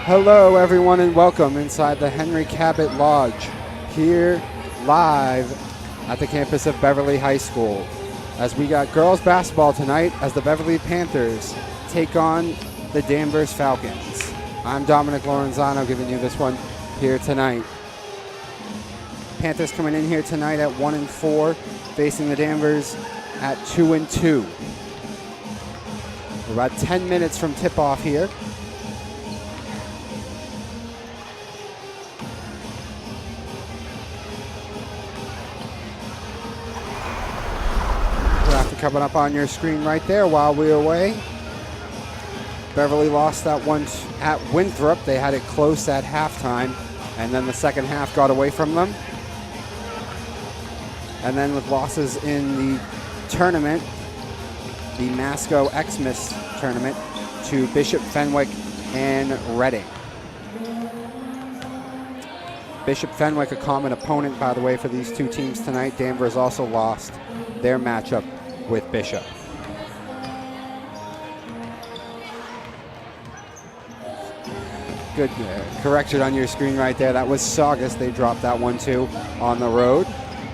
Hello, everyone, and welcome inside the Henry Cabot Lodge, here live at the campus of Beverly High School, as we got girls basketball tonight as the Beverly Panthers take on the Danvers Falcons. I'm Dominic Lorenzano giving you this one here tonight. Panthers coming in here tonight at 1-4, facing the Danvers at 2-2. We're about 10 minutes from tip-off here. Coming up on your screen right there while we're away. Beverly lost that one at Winthrop. They had it close at halftime, and then the second half got away from them. And then with losses in the tournament, the Masco Xmas tournament, to Bishop Fenwick and Reading. Bishop Fenwick, a common opponent, by the way, for these two teams tonight. Danvers also lost their matchup with Bishop. Good correction on your screen right there. That was Saugus. They dropped that one too on the road,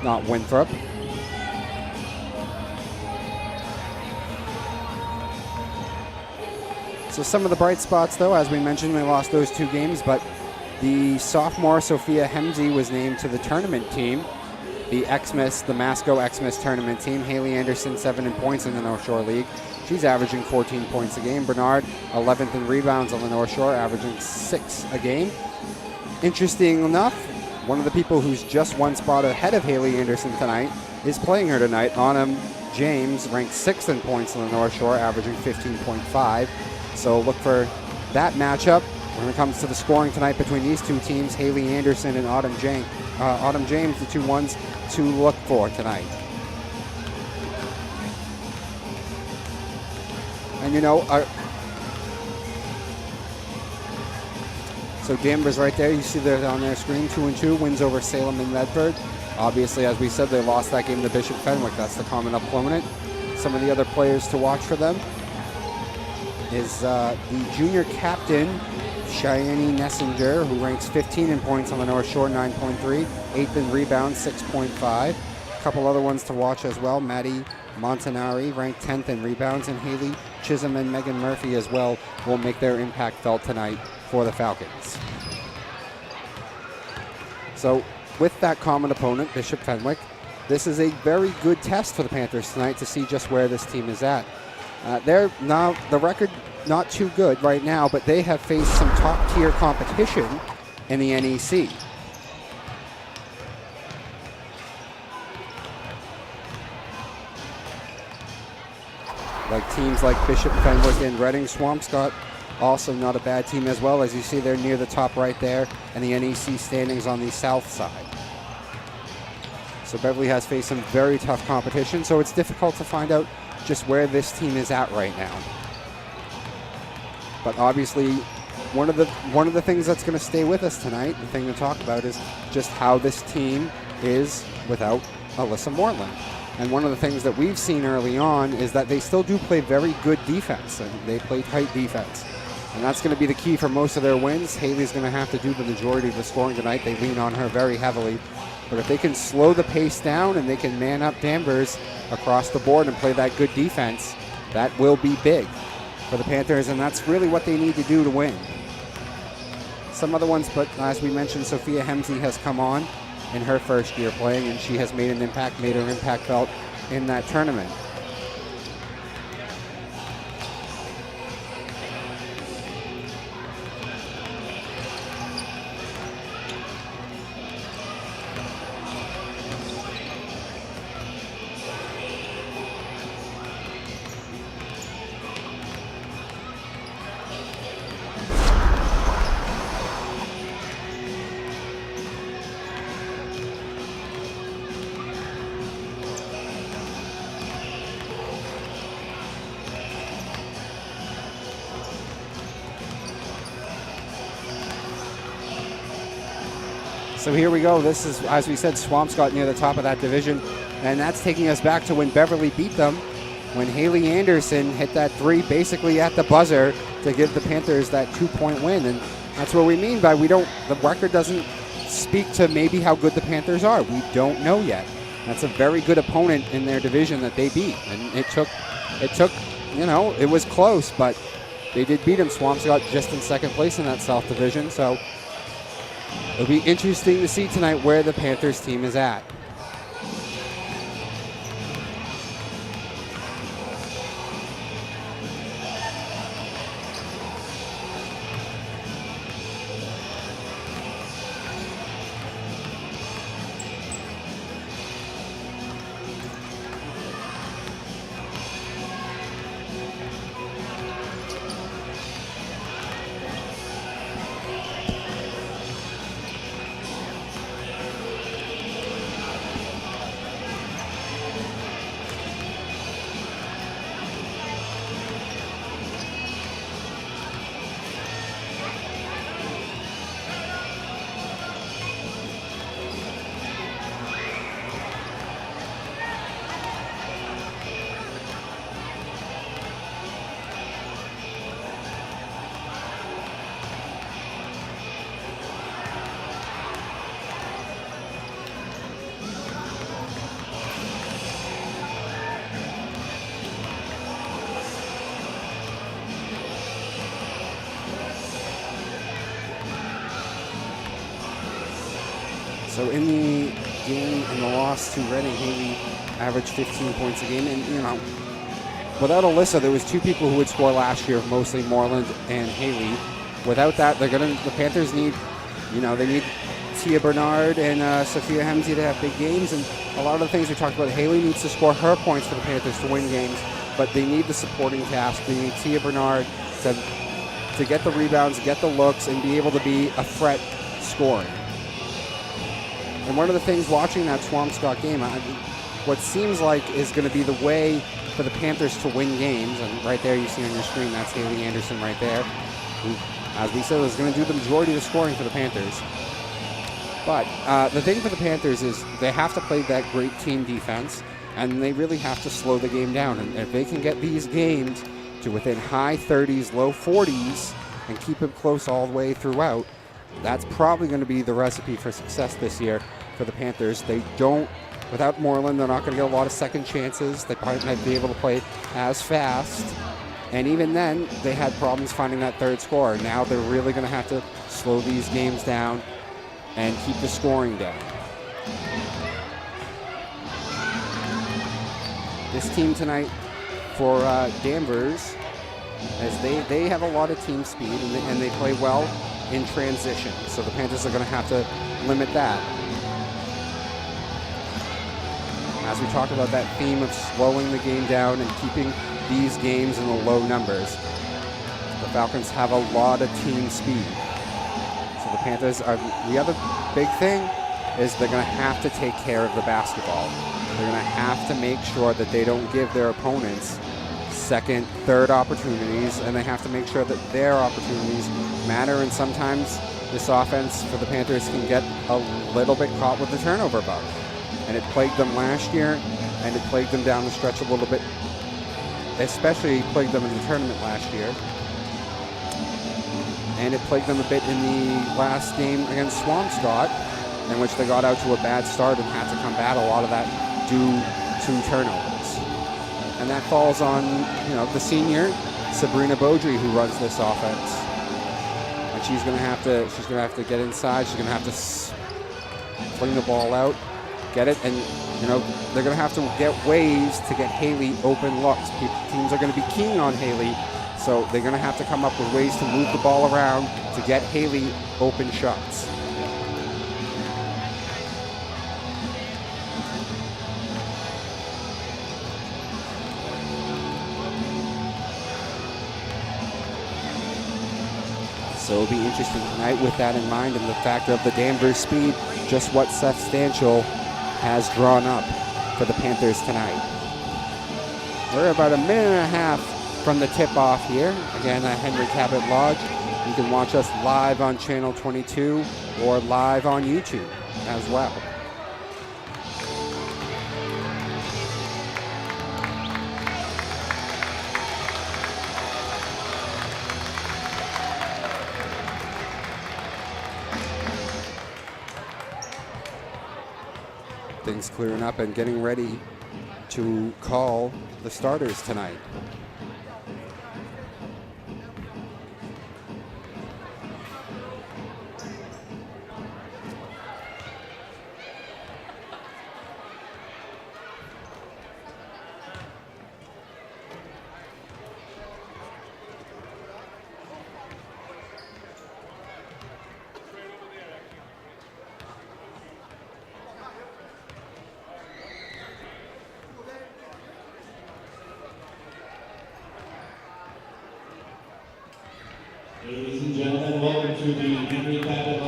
not Winthrop. So some of the bright spots, though, as we mentioned, they lost those two games, but the sophomore Sophia Hemsey was named to the tournament team. The Masco Xmas tournament team. Haley Anderson, 7 in points in the North Shore League. She's averaging 14 points a game. Bernard, 11th in rebounds on the North Shore, averaging 6 a game. Interesting enough, one of the people who's just one spot ahead of Haley Anderson tonight is playing her tonight. Autumn James, ranked 6th in points on the North Shore, averaging 15.5. So look for that matchup when it comes to the scoring tonight between these two teams, Haley Anderson and Autumn James. Autumn James, the two ones to look for tonight. And you know, so Danvers right there, you see that on their screen, 2-2, wins over Salem and Medford. Obviously, as we said, they lost that game to Bishop Fenwick. That's the common opponent. Some of the other players to watch for them is the junior captain, Cheyenne Nessinger, who ranks 15 in points on the North Shore, 9.3, 8th in rebounds, 6.5. A couple other ones to watch as well. Maddie Montanari, ranked 10th in rebounds, and Haley Chisholm and Megan Murphy as well will make their impact felt tonight for the Falcons. So with that common opponent, Bishop Fenwick, this is a very good test for the Panthers tonight to see just where this team is at. They're now, the record not too good right now, but they have faced some top-tier competition in the NEC. Like teams like Bishop Fenwick and Reading. Swampscott, also not a bad team as well. As you see, they're near the top right there, and the NEC standings on the south side. So Beverly has faced some very tough competition, so it's difficult to find out just where this team is at right now. But obviously, one of the things that's going to stay with us tonight, the thing to talk about, is just how this team is without Alyssa Moreland. And one of the things that we've seen early on is that they still do play very good defense, and they play tight defense. And that's going to be the key for most of their wins. Haley's going to have to do the majority of the scoring tonight. They lean on her very heavily. But if they can slow the pace down and they can man up Danvers across the board and play that good defense, that will be big for the Panthers, and that's really what they need to do to win. Some other ones, but as we mentioned, Sophia Hemsey has come on in her first year playing, and she has made her impact felt in that tournament. So here we go. This is, as we said, Swampscott near the top of that division. And that's taking us back to when Beverly beat them, when Haley Anderson hit that three basically at the buzzer to give the Panthers that 2-point win. And That's what we mean by the record doesn't speak to maybe how good the Panthers are. We don't know yet. That's a very good opponent in their division that they beat. And it took, it was close, but they did beat them. Swampscott just in second place in that South Division. So it'll be interesting to see tonight where the Panthers team is at. So in the game, in the loss to Reading, Haley averaged 15 points a game. And, without Alyssa, there was two people who would score last year, mostly Moreland and Haley. Without that, the Panthers need, they need Tia Bernard and Sophia Hemsey to have big games. And a lot of the things we talked about, Haley needs to score her points for the Panthers to win games, but they need the supporting cast. They need Tia Bernard to get the rebounds, get the looks, and be able to be a threat scoring. And one of the things watching that Swampscott game, what seems like is going to be the way for the Panthers to win games, and right there you see on your screen, that's Haley Anderson right there, who, as we said, is going to do the majority of the scoring for the Panthers. But the thing for the Panthers is they have to play that great team defense, and they really have to slow the game down. And if they can get these games to within high 30s, low 40s, and keep it close all the way throughout, that's probably going to be the recipe for success this year for the Panthers. Without Moreland, they're not going to get a lot of second chances. They might not be able to play as fast. And even then, they had problems finding that third scorer. Now they're really going to have to slow these games down and keep the scoring down. This team tonight for Danvers, as they have a lot of team speed and they play well in transition. So the Panthers are going to have to limit that. As we talked about that theme of slowing the game down and keeping these games in the low numbers, the Falcons have a lot of team speed. So the Panthers are, the other big thing is they're going to have to take care of the basketball. They're going to have to make sure that they don't give their opponents second, third opportunities, and they have to make sure that their opportunities matter. And sometimes this offense for the Panthers can get a little bit caught with the turnover bug. And it plagued them last year, and it plagued them down the stretch a little bit, especially plagued them in the tournament last year. And it plagued them a bit in the last game against Swampscott, in which they got out to a bad start and had to combat a lot of that due to turnovers. And that falls on, the senior, Sabrina Beaudry, who runs this offense. And she's going to have to get inside. She's going to have to fling the ball out, get it, and they're going to have to get ways to get Haley open looks. Teams are going to be keen on Haley, so they're going to have to come up with ways to move the ball around to get Haley open shots. So it'll be interesting tonight with that in mind and the fact of the Danvers speed, just what Seth Stanchel has drawn up for the Panthers tonight. We're about a minute and a half from the tip-off here. Again, at Henry Cabot Lodge. You can watch us live on Channel 22 or live on YouTube as well. things clearing up and getting ready to call the starters tonight. Ladies and gentlemen, welcome to the Beverly Panthers.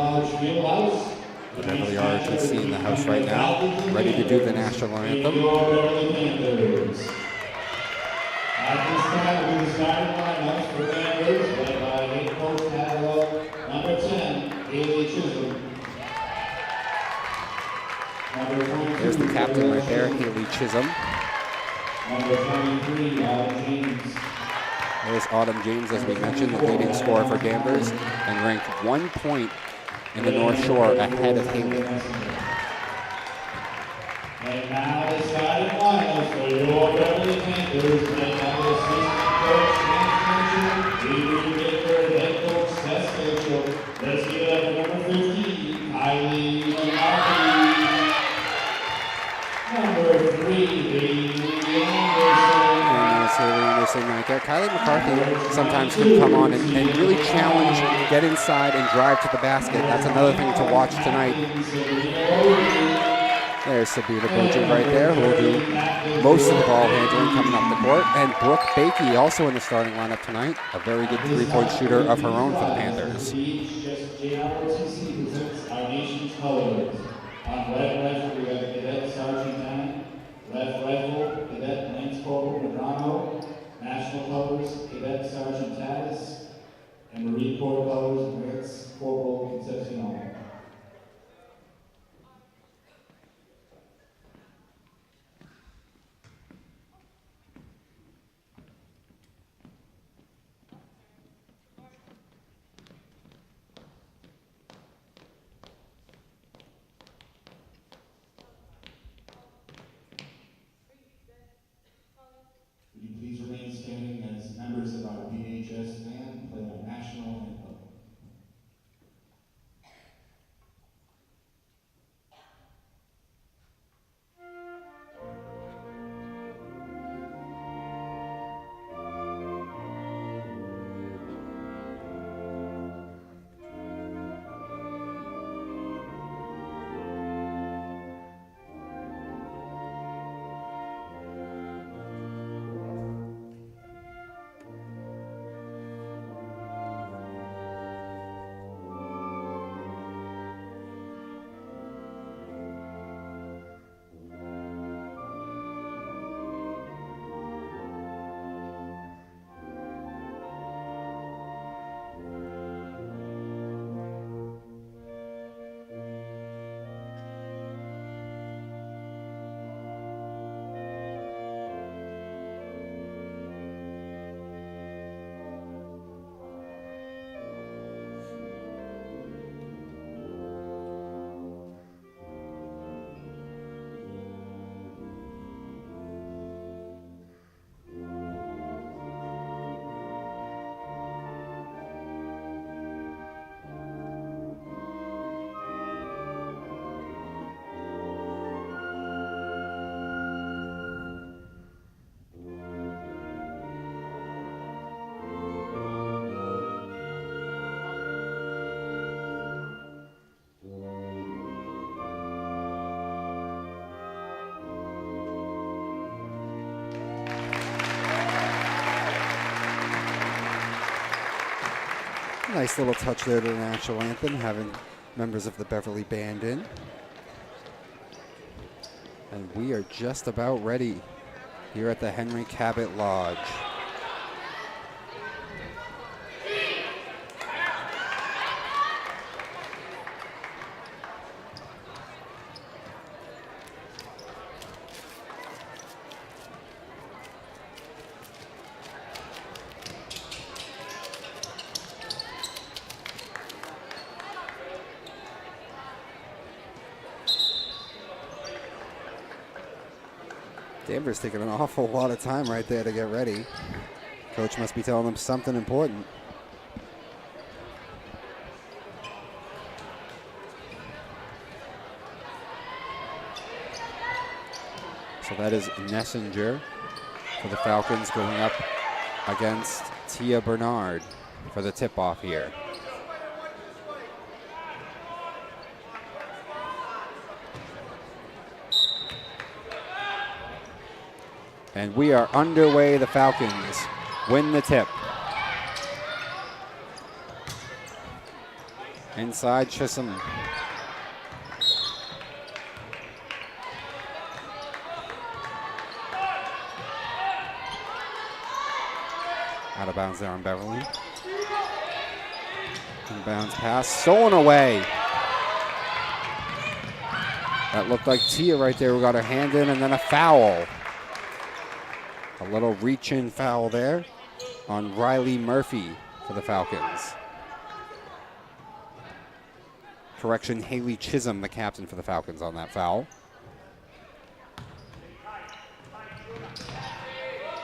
The Beverly ROTC in the house right now, ready to do the national anthem. Beverly Panthers. At this time, we starting lineups for Danvers, led by head coach catalog number 10, Haley Chisholm. Number 22, there's the captain right there, Haley Chisholm. Number 23, Alan James. There's Autumn James, as we mentioned, the leading scorer for Danvers, and ranked 1 point in the North Shore ahead of Haley. And now the starting lineups for your Beverly Panthers, led by the assistant coach, Andrew Baker, head coach, Seth Mitchell. Let's give it up for number 15, Kylie McCarthy. Number 3, Haley Anderson. Haley Anderson right there. Kylie McCarthy sometimes can come on and really challenge, get inside, and drive to the basket. That's another thing to watch tonight. There's Sabina Bojan right there, who will do most of the ball handling coming up the court. And Brooke Bakey also in the starting lineup tonight. A very good three-point shooter of her own for the Panthers. Our nation's colors. On red rifle, we have Cadet Sergeant Tanner. Left rifle, Cadet Lance Corporal Medrano. National colors, Cadet Sergeant Tatis. And Marine Corps colors, Lance Corporal Concepcion. Please remain standing as members of our BHS band play our national anthem. Nice little touch there to the national anthem, having members of the Beverly Band in. And we are just about ready here at the Henry Cabot Lodge. Danvers taking an awful lot of time right there to get ready. Coach must be telling them something important. So that is Nessinger for the Falcons going up against Tia Bernard for the tip-off here. And we are underway. The Falcons win the tip. Inside Chisholm. Out of bounds there on Beverly. Inbounds pass, stolen away. That looked like Tia right there who got her hand in, and then a foul. A little reach-in foul there on Riley Murphy for the Falcons. Correction, Haley Chisholm, the captain for the Falcons, on that foul.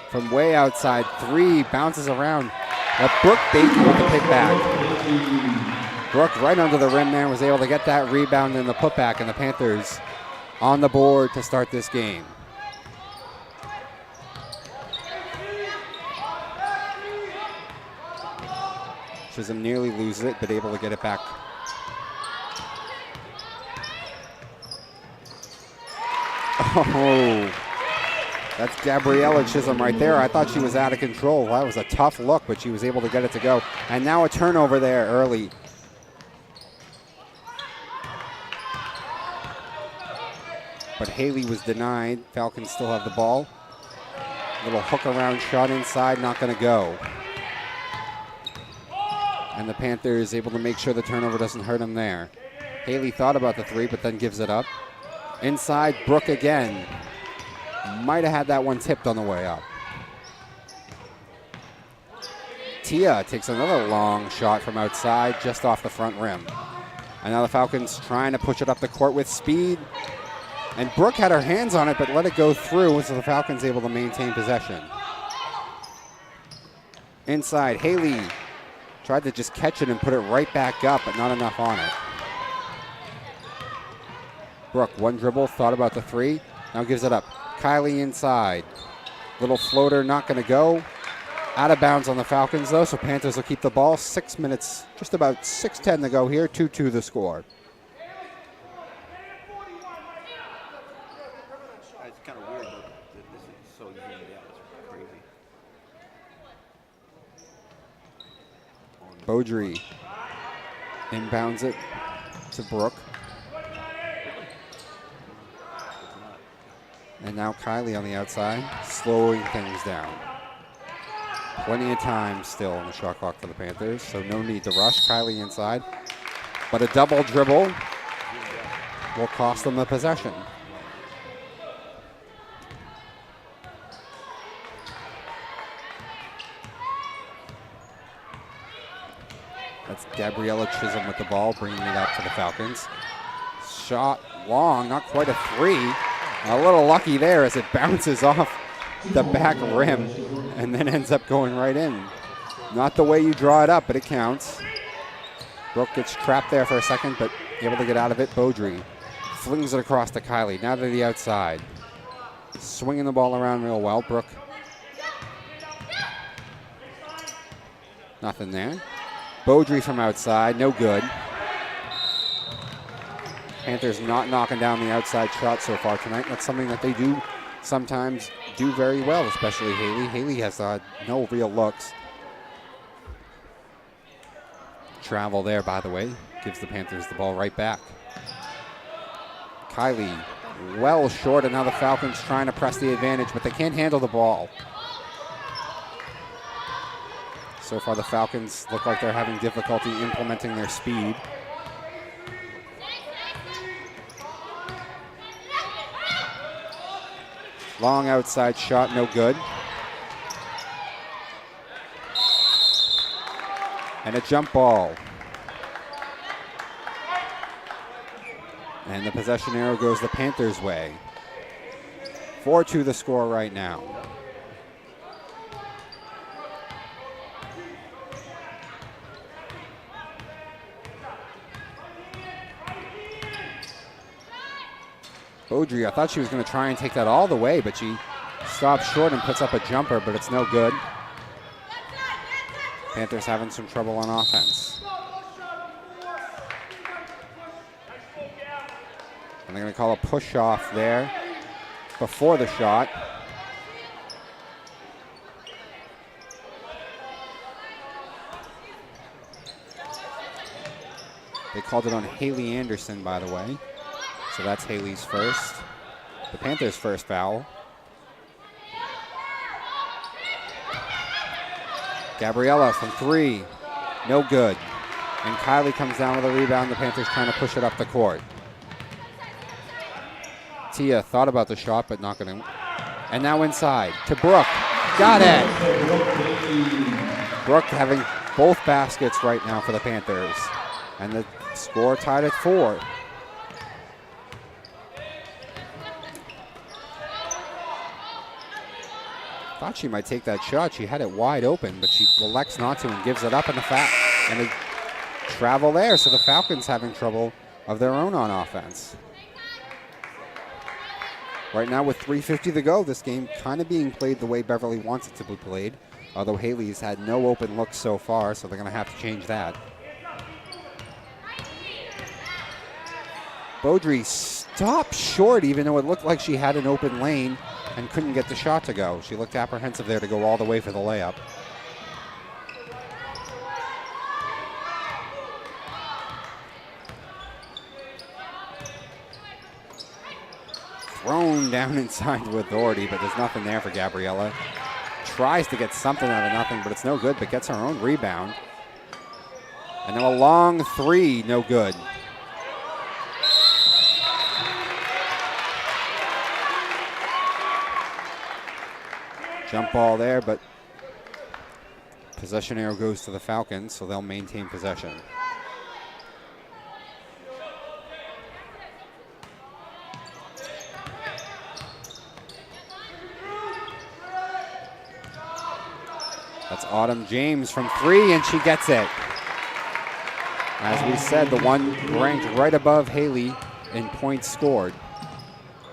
From way outside, three, bounces around. But Brooke Baker with the pick back. Brooke right under the rim there, was able to get that rebound and the putback, and the Panthers on the board to start this game. Chisholm nearly loses it, but able to get it back. Oh, that's Gabriella Chisholm right there. I thought she was out of control. That was a tough look, but she was able to get it to go. And now a turnover there early. But Haley was denied. Falcons still have the ball. Little hook around shot inside, not going to go. And the Panthers able to make sure the turnover doesn't hurt them there. Haley thought about the three, but then gives it up. Inside, Brooke again. Might have had that one tipped on the way up. Tia takes another long shot from outside, just off the front rim. And now the Falcons trying to push it up the court with speed. And Brooke had her hands on it, but let it go through, so the Falcons able to maintain possession. Inside, Haley tried to just catch it and put it right back up, but not enough on it. Brooke, one dribble, thought about the three, now gives it up. Kylie inside. Little floater, not going to go. Out of bounds on the Falcons, though, so Panthers will keep the ball. 6 minutes, just about 6:10 to go here. 2-2 the score. It's kind of weird that this is so zoomed out. It's crazy. Beaudry inbounds it to Brooke. And now Kylie on the outside, slowing things down. Plenty of time still on the shot clock for the Panthers, so no need to rush. Kylie inside, but a double dribble will cost them the possession. That's Gabriella Chisholm with the ball, bringing it up for the Falcons. Shot long, not quite a three. A little lucky there as it bounces off the back rim and then ends up going right in. Not the way you draw it up, but it counts. Brooke gets trapped there for a second, but able to get out of it. Beaudry flings it across to Kylie. Now to the outside. Swinging the ball around real well. Brooke. Nothing there. Beaudry from outside, no good. Panthers not knocking down the outside shot so far tonight. That's something that they do sometimes do very well, especially Haley. Haley has no real looks. Travel there, by the way, gives the Panthers the ball right back. Kylie well short, and now the Falcons trying to press the advantage, but they can't handle the ball. So far the Falcons look like they're having difficulty implementing their speed. Long outside shot, no good. And a jump ball. And the possession arrow goes the Panthers' way. 4-2 the score right now. Beaudry, I thought she was going to try and take that all the way, but she stops short and puts up a jumper, but it's no good. Panthers having some trouble on offense. And they're going to call a push off there before the shot. They called it on Haley Anderson, by the way. So that's Haley's first. The Panthers' first foul. Gabriella from 3. No good. And Kylie comes down with a rebound. The Panthers trying to push it up the court. Tia thought about the shot, but not going to. And now inside to Brooke. Got it. Brooke having both baskets right now for the Panthers. And the score tied at 4. Thought she might take that shot. She had it wide open, but she elects not to and gives it up in the and a travel there. So the Falcons having trouble of their own on offense. Right now with 3:50 to go, this game kind of being played the way Beverly wants it to be played, although Haley's had no open looks so far, so they're going to have to change that. Beaudry stopped short, even though it looked like she had an open lane and couldn't get the shot to go. She looked apprehensive there to go all the way for the layup. Thrown down inside with authority, but there's nothing there for Gabriella. Tries to get something out of nothing, but it's no good, but gets her own rebound. And now a long 3, no good. Jump ball there, but possession arrow goes to the Falcons, so they'll maintain possession. That's Autumn James from 3, and she gets it. As we said, the one ranked right above Haley in points scored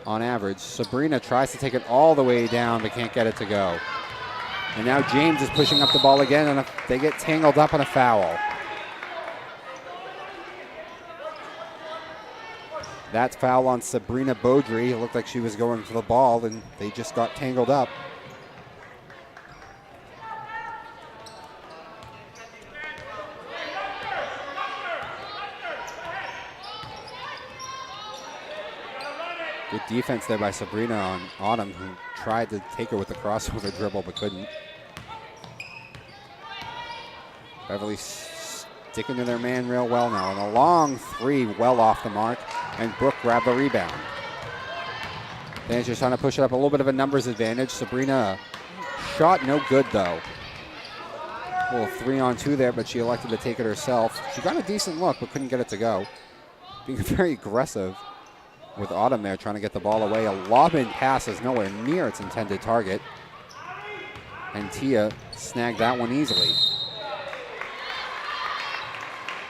on average. Sabrina tries to take it all the way down, but can't get it to go. And now James is pushing up the ball again, and they get tangled up in a foul. That's foul on Sabrina Beaudry. It looked like she was going for the ball, and they just got tangled up. Good defense there by Sabrina on Autumn, who tried to take her with the crossover dribble but couldn't. Beverly sticking to their man real well now. And a long 3 well off the mark, and Brooke grabbed the rebound. Panthers trying to push it up, a little bit of a numbers advantage. Sabrina shot no good though. A little 3-on-2 there, but she elected to take it herself. She got a decent look, but couldn't get it to go. Being very aggressive with Autumn there, trying to get the ball away. A lob-in pass is nowhere near its intended target. And Tia snagged that one easily.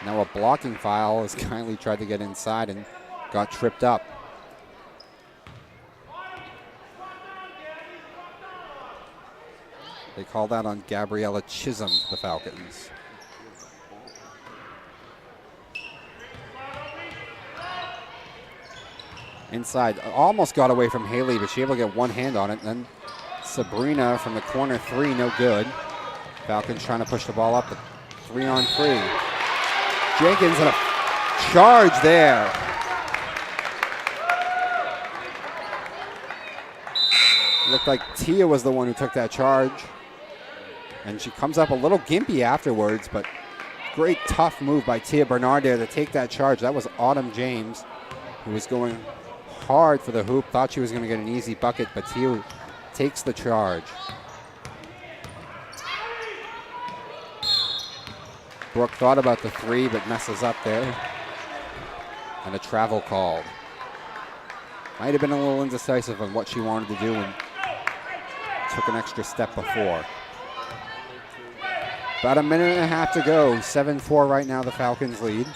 Now a blocking foul as Kylie tried to get inside and got tripped up. They call that on Gabriella Chisholm to the Falcons. Inside, almost got away from Haley, but she able to get one hand on it. And then Sabrina from the corner 3, no good. Falcons trying to push the ball up, but 3-on-3. Jenkins and a charge there. Looked like Tia was the one who took that charge. And she comes up a little gimpy afterwards, but great tough move by Tia Bernard there to take that charge. That was Autumn James, who was going hard for the hoop. Thought she was going to get an easy bucket, but Tia takes the charge. Brooke thought about the 3, but messes up there. And a travel called. Might have been a little indecisive on what she wanted to do and took an extra step before. About a minute and a half to go. 7-4 right now, the Falcons lead.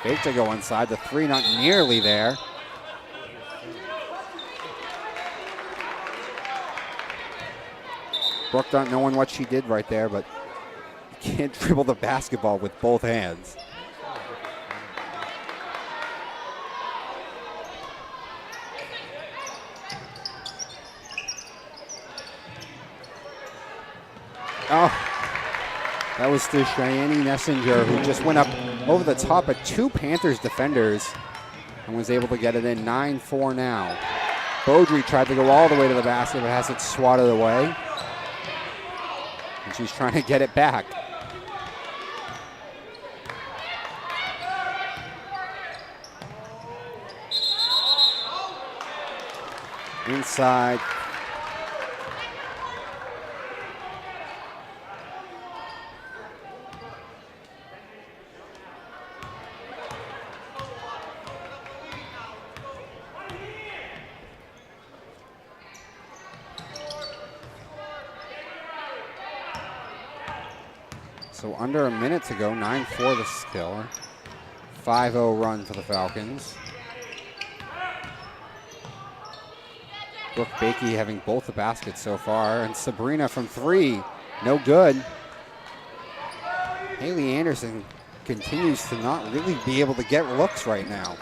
Fake to go inside. The three not nearly there. Brooke not knowing what she did right there, but you can't dribble the basketball with both hands. Oh, that was to Cheyenne Nessinger, who just went up over the top of two Panthers defenders and was able to get it in. 9-4 now. Beaudry tried to go all the way to the basket, but has it swatted away. And she's trying to get it back. Inside. So under a minute to go, 9-4 the score. 5-0 run for the Falcons. Brooke Bakey having both the baskets so far, and Sabrina from three, no good. Haley Anderson continues to not really be able to get looks right now.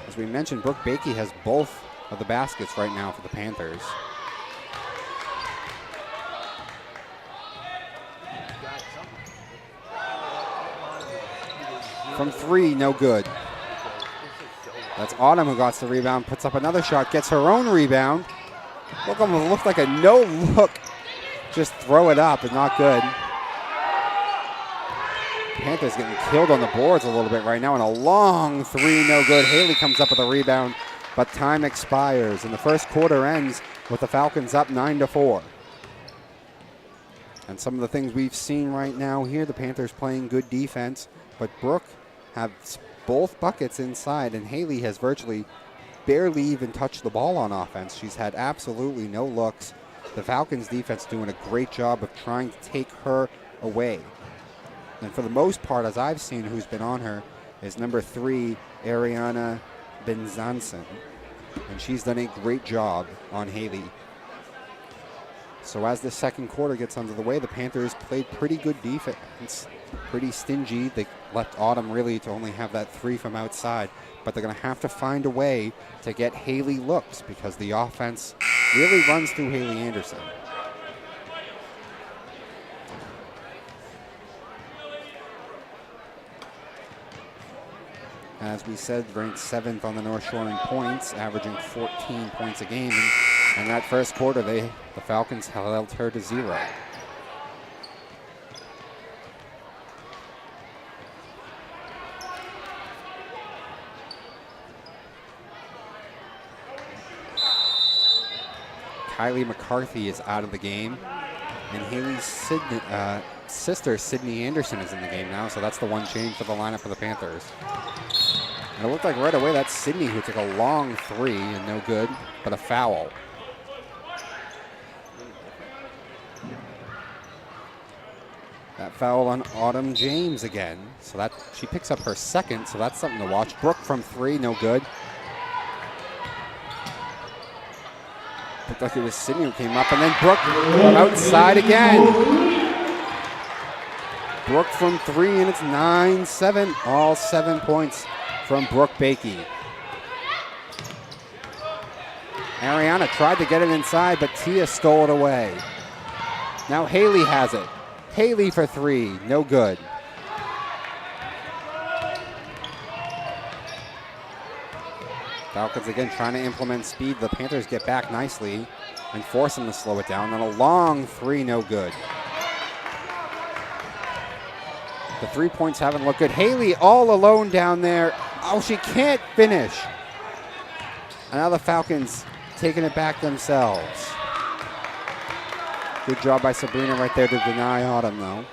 As we mentioned, Brooke Bakey has both of the baskets right now for the Panthers. From three, no good. That's Autumn who got the rebound, puts up another shot, gets her own rebound. Looked like a no-look. Just throw it up, but not good. Panthers getting killed on the boards a little bit right now, and a long three, no good. Haley comes up with a rebound, but time expires, and the first quarter ends with the Falcons up 9-4. And some of the things we've seen right now here, the Panthers playing good defense, but Brooke has both buckets inside, and Haley has virtually barely even touched the ball on offense. She's had absolutely no looks. The Falcons defense doing a great job of trying to take her away. And for the most part, as I've seen, who's been on her is number 3, Ariana Benzanson. And she's done a great job on Haley. So as the second quarter gets under the way, the Panthers played pretty good defense, pretty stingy. They left Autumn really to only have that three from outside, but they're going to have to find a way to get Haley looks because the offense really runs through Haley Anderson. As we said, ranked 7th on the North Shore in points, averaging 14 points a game. And that first quarter, the Falcons held her to 0. Kylie McCarthy is out of the game, and Haley's sister, Sydney Anderson, is in the game now, so that's the one change for the lineup for the Panthers. And it looked like right away that's Sydney who took a long three and no good, but a foul. That foul on Autumn James again, so that she picks up her second, so that's something to watch. Brooke from three, no good. Looked like it was Sydney who came up, and then Brooke from outside again. Brooke from three, and it's 9-7. All 7 points from Brooke Bakey. Ariana tried to get it inside, but Tia stole it away. Now Haley has it. Haley for three, no good. Falcons again trying to implement speed. The Panthers get back nicely and force them to slow it down. Then a long three, no good. The 3 points haven't looked good. Haley all alone down there. Oh, she can't finish. And now the Falcons taking it back themselves. Good job by Sabrina right there to deny Autumn, though.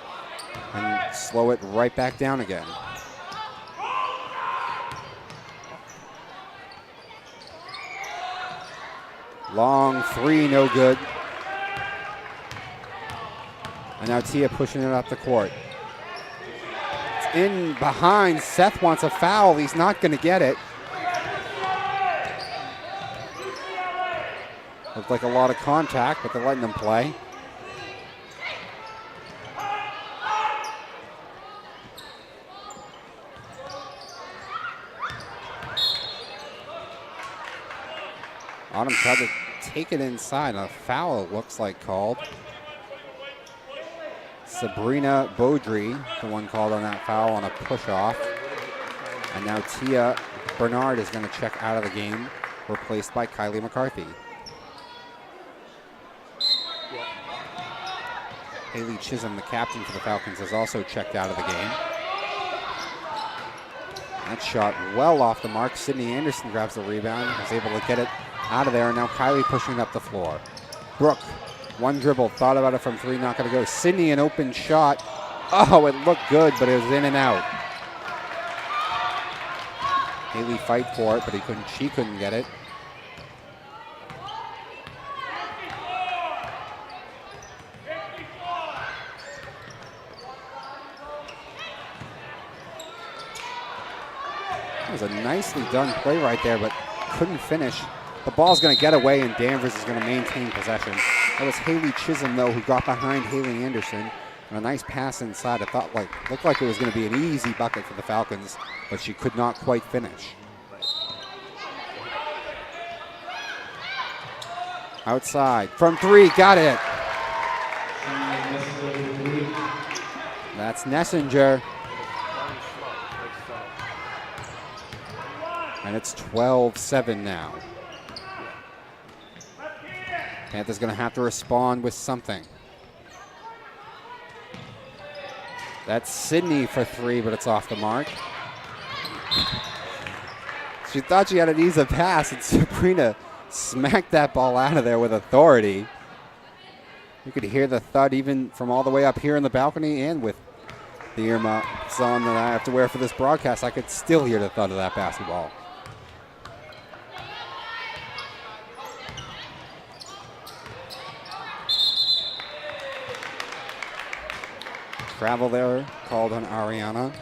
and slow it right back down again. Long three, no good. And now Tia pushing it up the court. It's in behind. Seth wants a foul. He's not going to get it. Looked like a lot of contact, but they're letting him play. Autumn tried to take it inside. A foul, it looks like, called. Sabrina Beaudry, the one called on that foul on a push-off. And now Tia Bernard is going to check out of the game, replaced by Kylie McCarthy. Haley Chisholm, the captain for the Falcons, has also checked out of the game. That shot well off the mark. Sydney Anderson grabs the rebound, was able to get it out of there, and now Kylie pushing up the floor. Brooke, one dribble, thought about it from three, not going to go. Sydney, an open shot. Oh, it looked good, but it was in and out. Haley fight for it, but she couldn't get it. It was a nicely done play right there, but couldn't finish. The ball's going to get away, and Danvers is going to maintain possession. That was Haley Chisholm, though, who got behind Haley Anderson. And a nice pass inside. It looked like it was going to be an easy bucket for the Falcons, but she could not quite finish. Outside, from three, got it. That's Nessinger. And it's 12-7 now. Panthers going to have to respond with something. That's Sydney for three, but it's off the mark. She thought she had an easy pass, and Sabrina smacked that ball out of there with authority. You could hear the thud even from all the way up here in the balcony, and with the earmuffs on that I have to wear for this broadcast, I could still hear the thud of that basketball. Travel there, called on Ariana.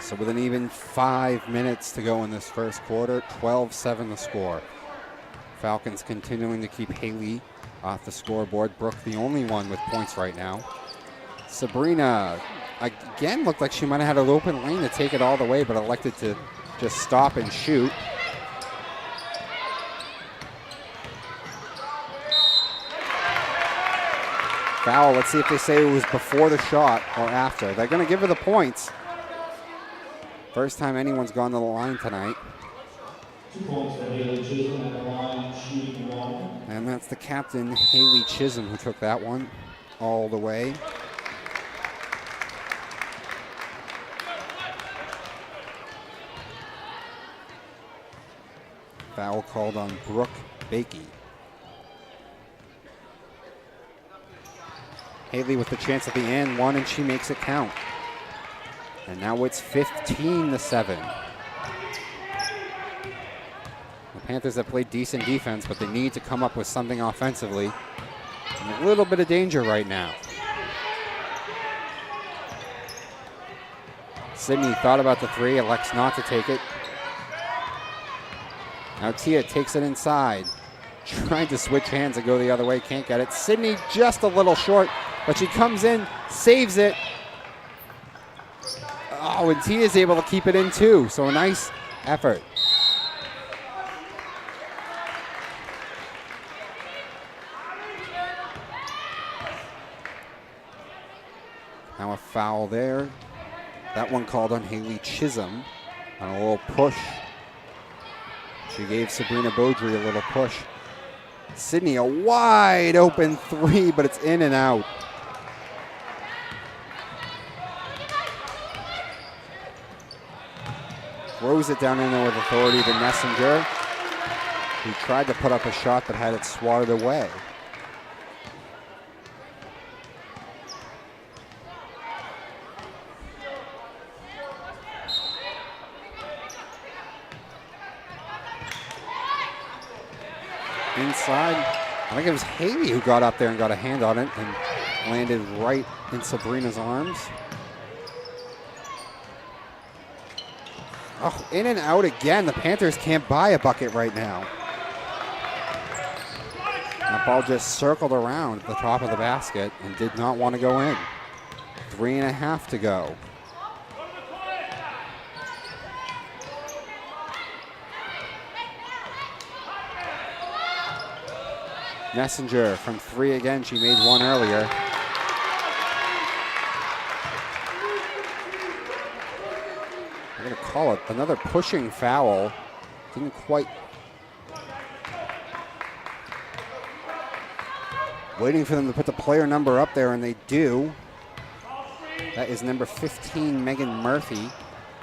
So with an even 5 minutes to go in this first quarter, 12-7 the score. Falcons continuing to keep Haley off the scoreboard. Brooke the only one with points right now. Sabrina, again, looked like she might have had an open lane to take it all the way, but elected to just stop and shoot. Foul. Let's see if they say it was before the shot or after. They're going to give her the points. First time anyone's gone to the line tonight. 2 points for Haley Chisholm at the line, shooting one. And that's the captain, Haley Chisholm, who took that one all the way. Foul called on Brooke Bakey. Haley with the chance at the end, one, and she makes it count. And now it's 15-7. The Panthers have played decent defense, but they need to come up with something offensively. And a little bit of danger right now. Sydney thought about the three, elects not to take it. Now Tia takes it inside. Trying to switch hands and go the other way, can't get it. Sydney just a little short, but she comes in, saves it. Oh, and Tia is able to keep it in too, so a nice effort. Now a foul there. That one called on Haley Chisholm on a little push. She gave Sabrina Beaudry a little push. Sydney, a wide open three, but it's in and out. Throws it down in there with authority to Nessinger, who tried to put up a shot but had it swatted away. inside. I think it was Haley who got up there and got a hand on it and landed right in Sabrina's arms. Oh, in and out again. The Panthers can't buy a bucket right now. That ball just circled around the top of the basket and did not want to go in. 3.5 to go. Messenger from 3 again. She made one earlier. They're going to call it another pushing foul. Didn't quite. Waiting for them to put the player number up there, and they do. That is number 15, Megan Murphy.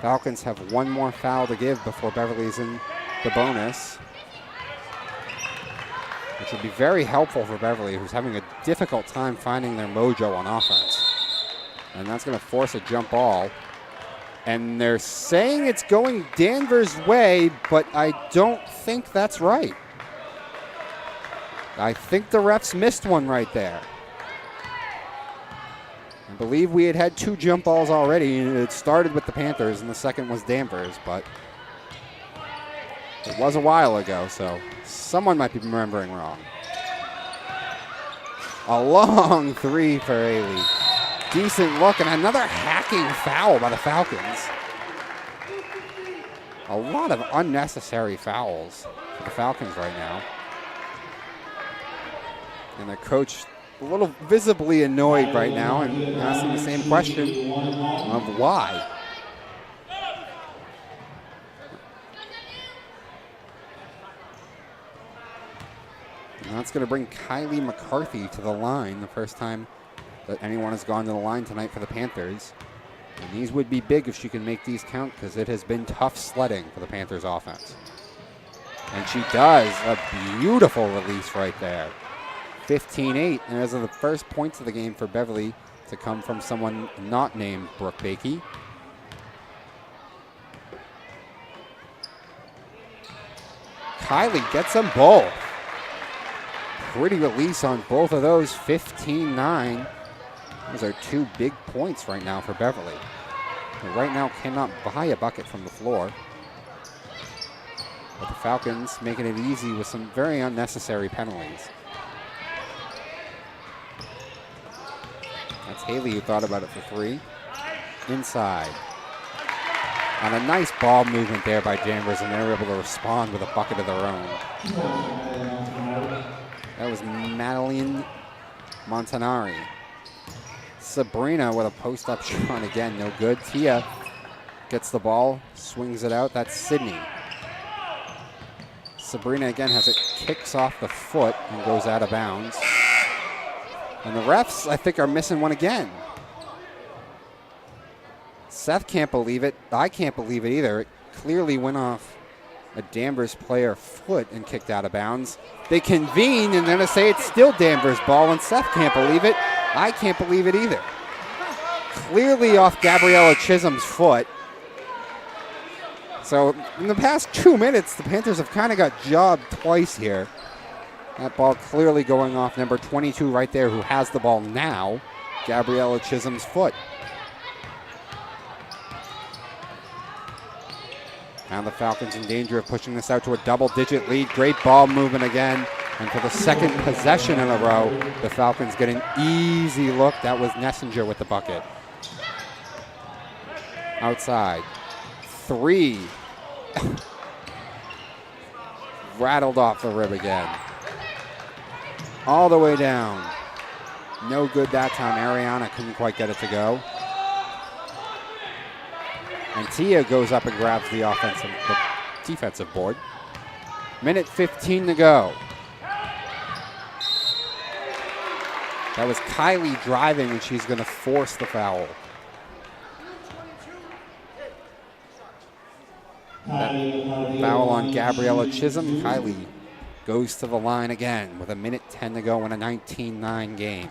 Falcons have one more foul to give before Beverly's in the bonus, which would be very helpful for Beverly, who's having a difficult time finding their mojo on offense. And that's going to force a jump ball. And they're saying it's going Danvers' way, but I don't think that's right. I think the refs missed one right there. I believe we had 2 jump balls already, and it started with the Panthers, and the second was Danvers, but it was a while ago, so someone might be remembering wrong. A long 3 for Haley. Decent look, and another hacking foul by the Falcons. A lot of unnecessary fouls for the Falcons right now. And their coach a little visibly annoyed right now and asking the same question of why. And that's going to bring Kylie McCarthy to the line, the first time that anyone has gone to the line tonight for the Panthers. And these would be big if she can make these count, because it has been tough sledding for the Panthers offense. And she does. A beautiful release right there. 15-8, and those are the first points of the game for Beverly to come from someone not named Brooke Bakey. Kylie gets them both. Pretty release on both of those, 15-9. Those are 2 big points right now for Beverly. They right now cannot buy a bucket from the floor. But the Falcons making it easy with some very unnecessary penalties. That's Haley who thought about it for 3. Inside. And a nice ball movement there by Danvers, and they were able to respond with a bucket of their own. That was Madeline Montanari. Sabrina with a post-up shot again, no good. Tia gets the ball, swings it out. That's Sydney. Sabrina again has it, kicks off the foot and goes out of bounds. And the refs, I think, are missing one again. Seth can't believe it. I can't believe it either. It clearly went off a Danvers player foot and kicked out of bounds. They convene and then they say it's still Danvers ball, and Seth can't believe it. I can't believe it either. Clearly off Gabriella Chisholm's foot. So in the past 2 minutes, the Panthers have kind of got jobbed twice here. That ball clearly going off number 22 right there, who has the ball now, Gabriella Chisholm's foot. Now the Falcons in danger of pushing this out to a double-digit lead. Great ball movement again. And for the second possession in a row, the Falcons get an easy look. That was Messenger with the bucket. Outside. 3. Rattled off the rib again. All the way down. No good that time. Ariana couldn't quite get it to go. And Tia goes up and grabs the defensive board. Minute 15 to go. That was Kylie driving, and she's going to force the foul. That foul on Gabriella Chisholm. Kylie goes to the line again with a minute 10 to go in a 19-9 game.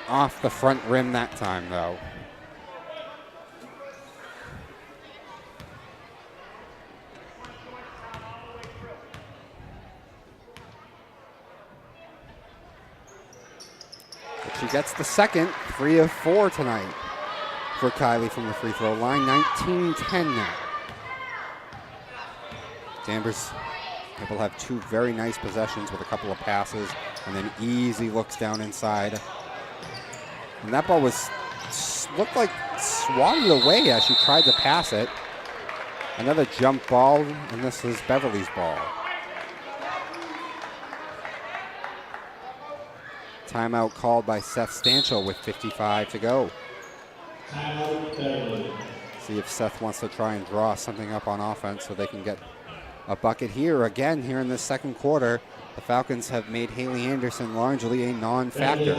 Off the front rim that time, though. She gets the second, 3 of 4 tonight for Kylie from the free throw line, 19-10 now. Danvers able to have 2 very nice possessions with a couple of passes and then easy looks down inside. And that ball looked like swatted away as she tried to pass it. Another jump ball, and this is Beverly's ball. Timeout called by Seth Stanchel with 55 to go. Timeout, Beverly. See if Seth wants to try and draw something up on offense so they can get a bucket here. Again, here in this second quarter, the Falcons have made Haley Anderson largely a non-factor.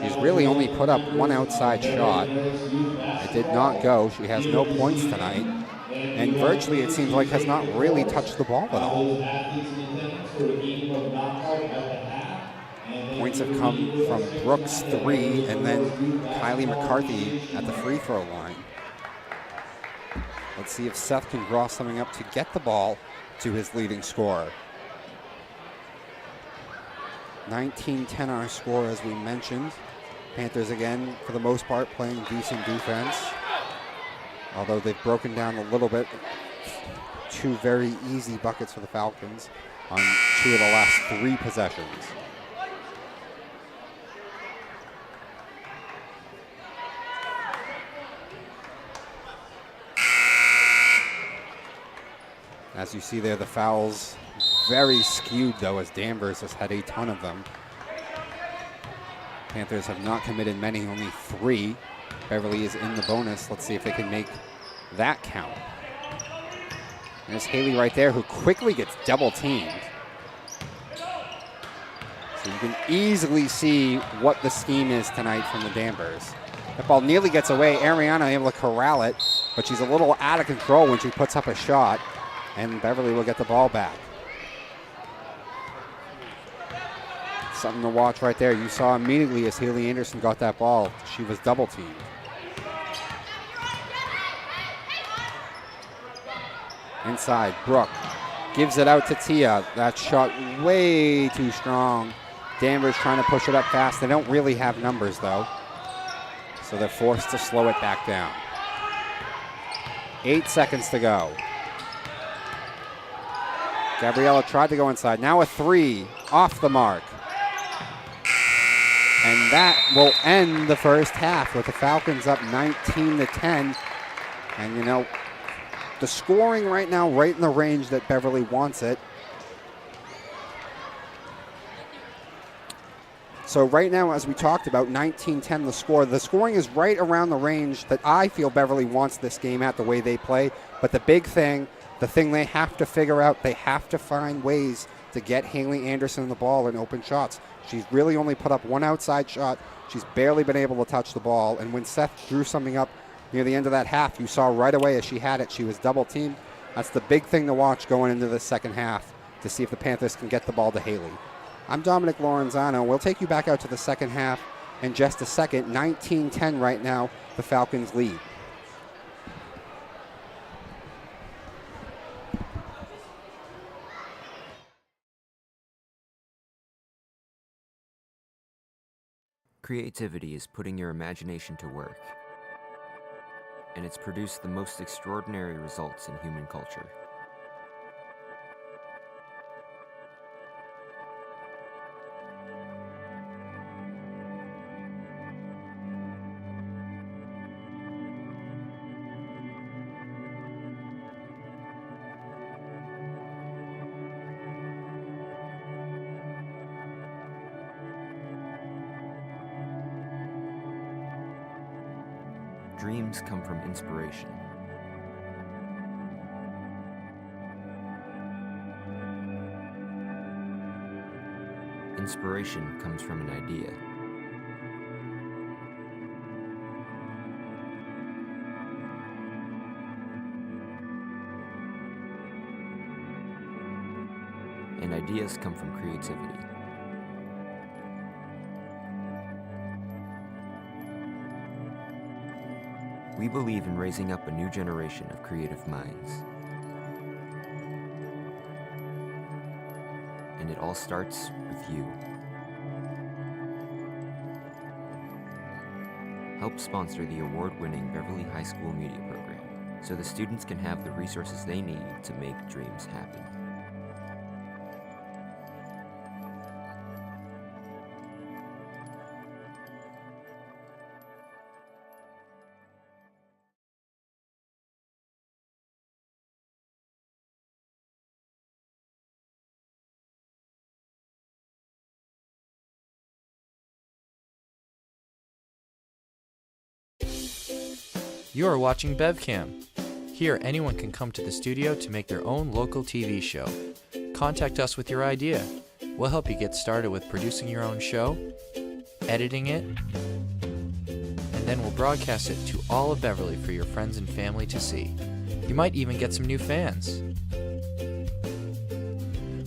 She's really only put up 1 outside shot. It did not go. She has no points tonight. And virtually, it seems like, has not really touched the ball at all. Points have come from Brooks, 3, and then Kylie McCarthy at the free throw line. Let's see if Seth can draw something up to get the ball to his leading scorer. 19-10 our score, as we mentioned. Panthers, again, for the most part, playing decent defense. Although they've broken down a little bit. 2 very easy buckets for the Falcons on 2 of the last 3 possessions. As you see there, the fouls very skewed, though, as Danvers has had a ton of them. Panthers have not committed many, only 3. Beverly is in the bonus. Let's see if they can make that count. There's Haley right there, who quickly gets double teamed. So you can easily see what the scheme is tonight from the Danvers. That ball nearly gets away. Ariana able to corral it, but she's a little out of control when she puts up a shot, and Beverly will get the ball back. Something to watch right there. You saw immediately as Haley Anderson got that ball, she was double teamed. Inside, Brooke gives it out to Tia. That shot way too strong. Danvers trying to push it up fast. They don't really have numbers, though, so they're forced to slow it back down. 8 seconds to go. Gabriella tried to go inside. Now a 3 off the mark. And that will end the first half with the Falcons up 19-10. And, you know, the scoring right now, right in the range that Beverly wants it. So right now, as we talked about, 19-10 the score. The scoring is right around the range that I feel Beverly wants this game at, the way they play. But the big thing, the thing they have to figure out, they have to find ways to get Haley Anderson the ball in open shots. She's really only put up 1 outside shot. She's barely been able to touch the ball. And when Seth drew something up near the end of that half, you saw right away as she had it, she was double teamed. That's the big thing to watch going into the second half, to see if the Panthers can get the ball to Haley. I'm Dominic Lorenzano. We'll take you back out to the second half in just a second. 19-10 right now, the Falcons lead. Creativity is putting your imagination to work, and it's produced the most extraordinary results in human culture. Dreams come from inspiration. Inspiration comes from an idea. And ideas come from creativity. We believe in raising up a new generation of creative minds. And it all starts with you. helped sponsor the award-winning Beverly High School Media Program, so the students can have the resources they need to make dreams happen. You are watching BevCam. Here, anyone can come to the studio to make their own local TV show. Contact us with your idea. We'll help you get started with producing your own show, editing it, and then we'll broadcast it to all of Beverly for your friends and family to see. You might even get some new fans.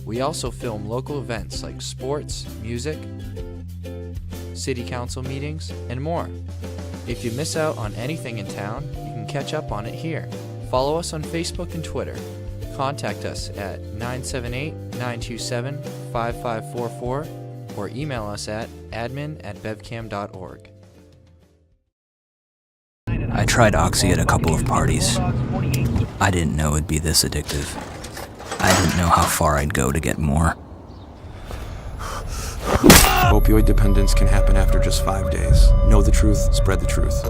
We also film local events like sports, music, city council meetings, and more. If you miss out on anything in town, you can catch up on it here. Follow us on Facebook and Twitter. Contact us at 978-927-5544 or email us at admin@bevcam.org. I tried Oxy at a couple of parties. I didn't know it'd be this addictive. I didn't know how far I'd go to get more. Opioid dependence can happen after just 5 days. Know the truth, spread the truth.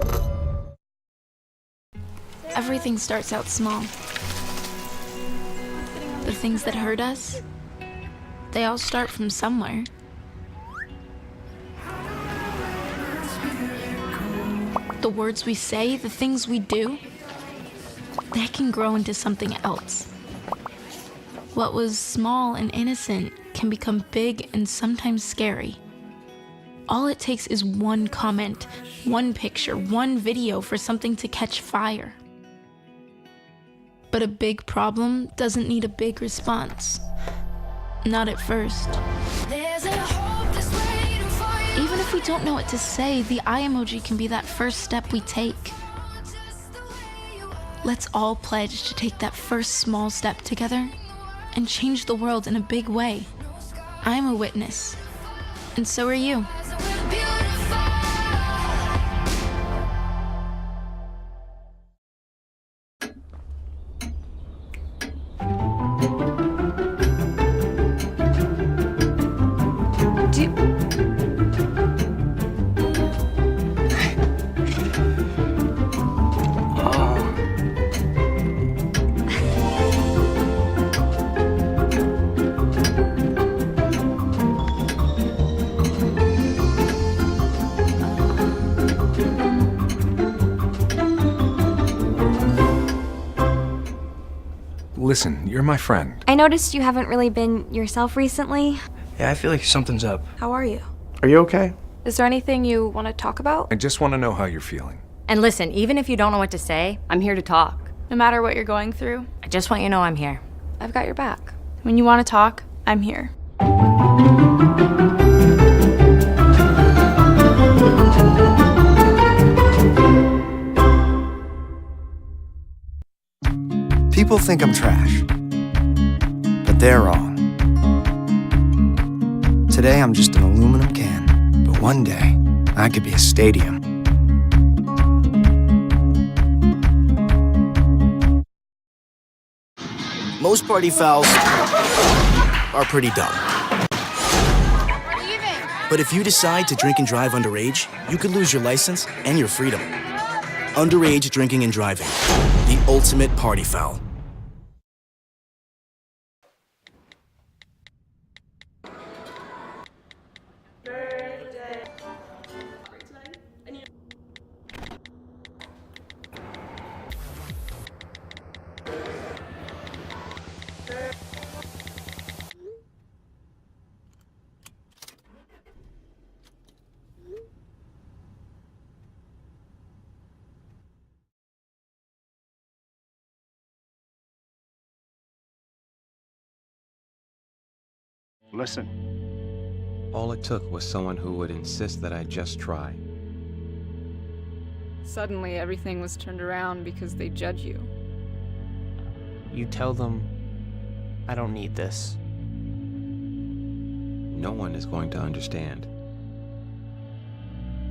Everything starts out small. The things that hurt us, they all start from somewhere. The words we say, the things we do, they can grow into something else. What was small and innocent can become big and sometimes scary. All it takes is one comment, one picture, one video for something to catch fire. But a big problem doesn't need a big response. Not at first. Even if we don't know what to say, the eye emoji can be that first step we take. Let's all pledge to take that first small step together and change the world in a big way. I'm a witness, and so are you. Listen, you're my friend. I noticed you haven't really been yourself recently. Yeah, I feel like something's up. How are you? Are you okay? Is there anything you want to talk about? I just want to know how you're feeling. And listen, even if you don't know what to say, I'm here to talk. No matter what you're going through, I just want you to know I'm here. I've got your back. when you want to talk, I'm here. People think I'm trash, but they're wrong. Today I'm just an aluminum can, but one day I could be a stadium. Most party fouls are pretty dumb. But if you decide to drink and drive underage, you could lose your license and your freedom. Underage drinking and driving, the ultimate party foul. Listen. All it took was someone who would insist that I just try. Suddenly, everything was turned around because they judge you. You tell them, I don't need this. No one is going to understand.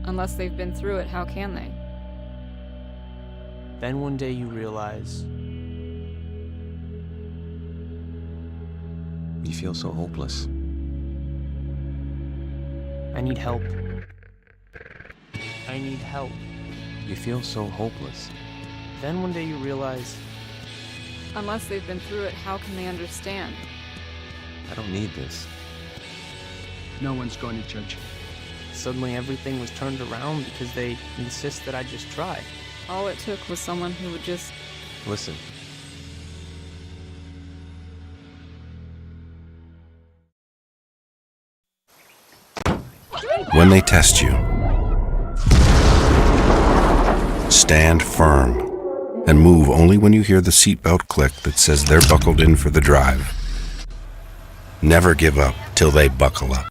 Unless they've been through it, how can they? Then one day you realize You feel so hopeless. I need help. I need help. You feel so hopeless. Then one day you realize Unless they've been through it, how can they understand? I don't need this. No one's going to judge you. suddenly everything was turned around because they insist that I just try. All it took was someone who would just... Listen. When they test you, stand firm and move only when you hear the seatbelt click that says they're buckled in for the drive. Never give up till they buckle up.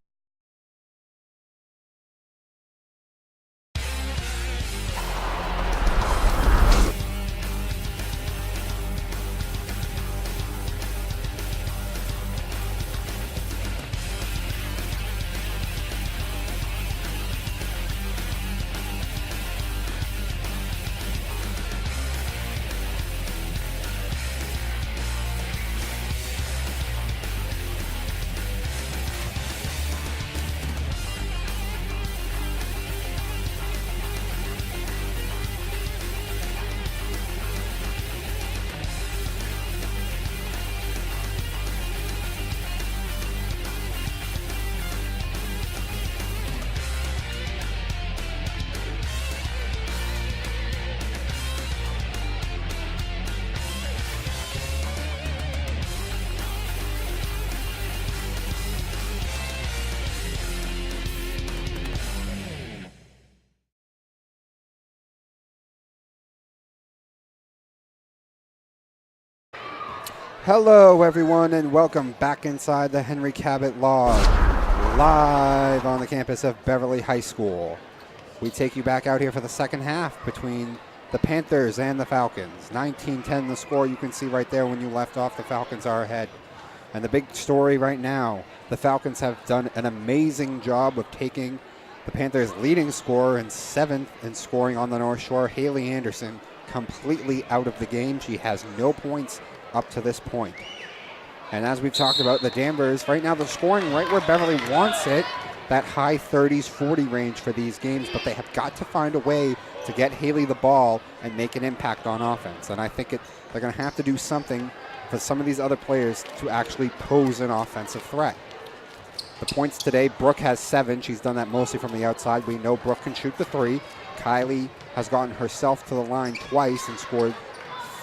Hello, everyone, and welcome back inside the Henry Cabot Lodge, live on the campus of Beverly High School. We take you back out here for the second half between the Panthers and the Falcons. 19-10 the score. You can see right there when you left off, the Falcons are ahead. And the big story right now, the Falcons have done an amazing job of taking the Panthers' leading scorer in seventh in scoring on the North Shore, Haley Anderson, completely out of the game. She has no points up to this point. And as we've talked about, the Danvers, right now they're scoring right where Beverly wants it, that high 30s, 40 range for these games, but they have got to find a way to get Haley the ball and make an impact on offense. And I think they're going to have to do something for some of these other players to actually pose an offensive threat. The points today, Brooke has 7. She's done that mostly from the outside. We know Brooke can shoot the 3. Kylie has gotten herself to the line twice and scored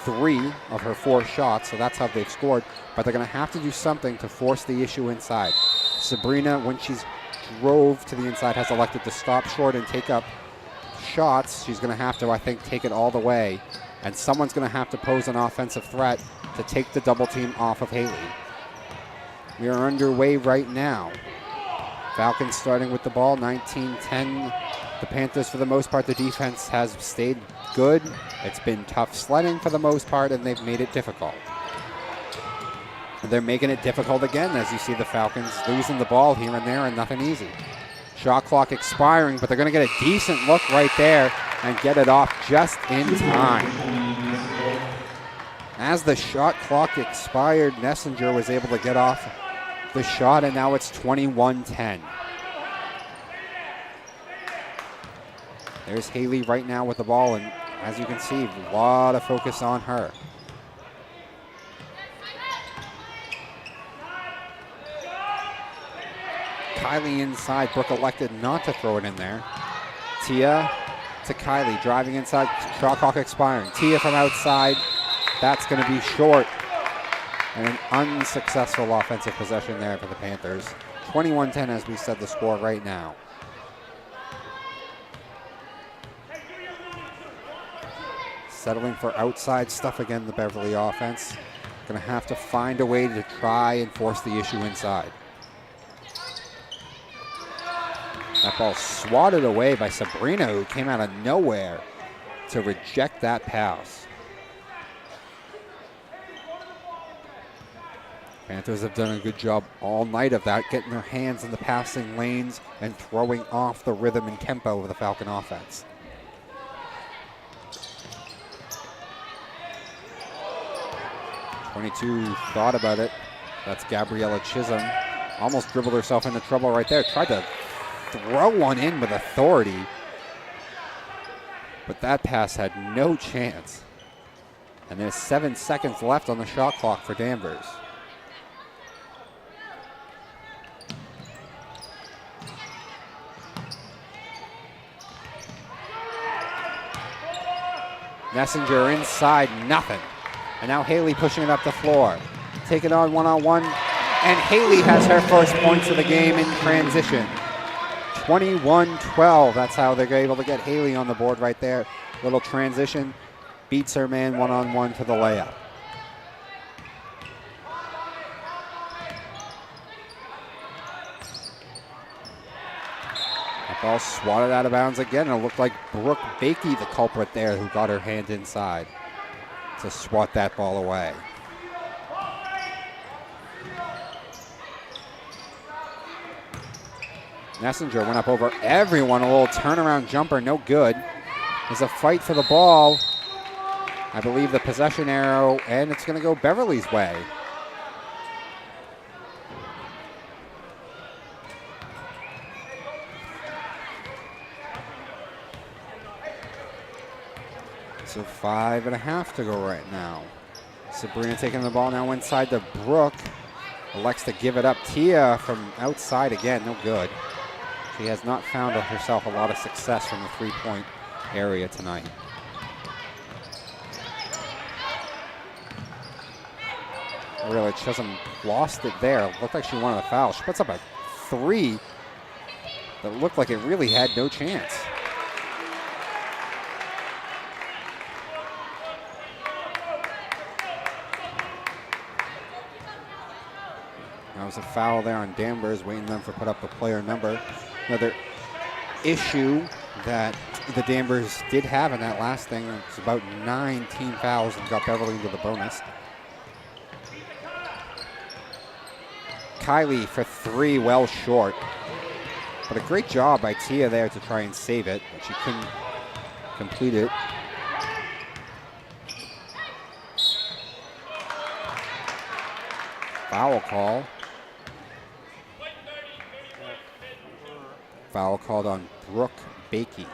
3 of her 4 shots, so that's how they've scored. But they're going to have to do something to force the issue inside. Sabrina, when she's drove to the inside, has elected to stop short and take up shots. She's going to have to, I think, take it all the way. And someone's going to have to pose an offensive threat to take the double team off of Haley. We are underway right now. Falcons starting with the ball, 19-10. The Panthers, for the most part, the defense has stayed good. It's been tough sledding for the most part, and they've made it difficult. And they're making it difficult again, as you see the Falcons losing the ball here and there, and nothing easy. Shot clock expiring, but they're going to get a decent look right there and get it off just in time. As the shot clock expired, Nessinger was able to get off the shot, and now it's 21-10. There's Haley right now with the ball, and as you can see, a lot of focus on her. Kylie inside. Brooke elected not to throw it in there. Tia to Kylie, driving inside, shot clock expiring. Tia from outside, that's going to be short. And an unsuccessful offensive possession there for the Panthers. 21-10 as we said the score right now. Settling for outside stuff again, the Beverly offense. Going to have to find a way to try and force the issue inside. That ball swatted away by Sabrina, who came out of nowhere to reject that pass. Panthers have done a good job all night of that, getting their hands in the passing lanes and throwing off the rhythm and tempo of the Falcon offense. .22 thought about it. That's Gabriella Chisholm. Almost dribbled herself into trouble right there. Tried to throw one in with authority, but that pass had no chance. And there's 7 seconds left on the shot clock for Danvers. Messenger inside, nothing. And now Haley pushing it up the floor. Take it on one-on-one. And Haley has her first points of the game in transition. 21-12. That's how they're able to get Haley on the board right there. Little transition. Beats her man one-on-one for the layup. That ball swatted out of bounds again. It looked like Brooke Bakey, the culprit there, who got her hand inside to swat that ball away. Messenger went up over everyone. A little turnaround jumper, no good. There's a fight for the ball. I believe the possession arrow, and it's going to go Beverly's way. So 5.5 to go right now. Sabrina taking the ball now inside to Brooke. Elects to give it up. Tia from outside again, no good. She has not found herself a lot of success from the three-point area tonight. Really, Chisholm lost it there. Looked like she wanted a foul. She puts up a three that looked like it really had no chance. That was a foul there on Danvers, waiting them for put up the player number. Another issue that the Danvers did have in that last thing, it's about 9 team fouls and got Beverly into the bonus. Kylie for three, well short. But a great job by Tia there to try and save it, but she couldn't complete it. Foul call. Foul called on Brooke Bakey.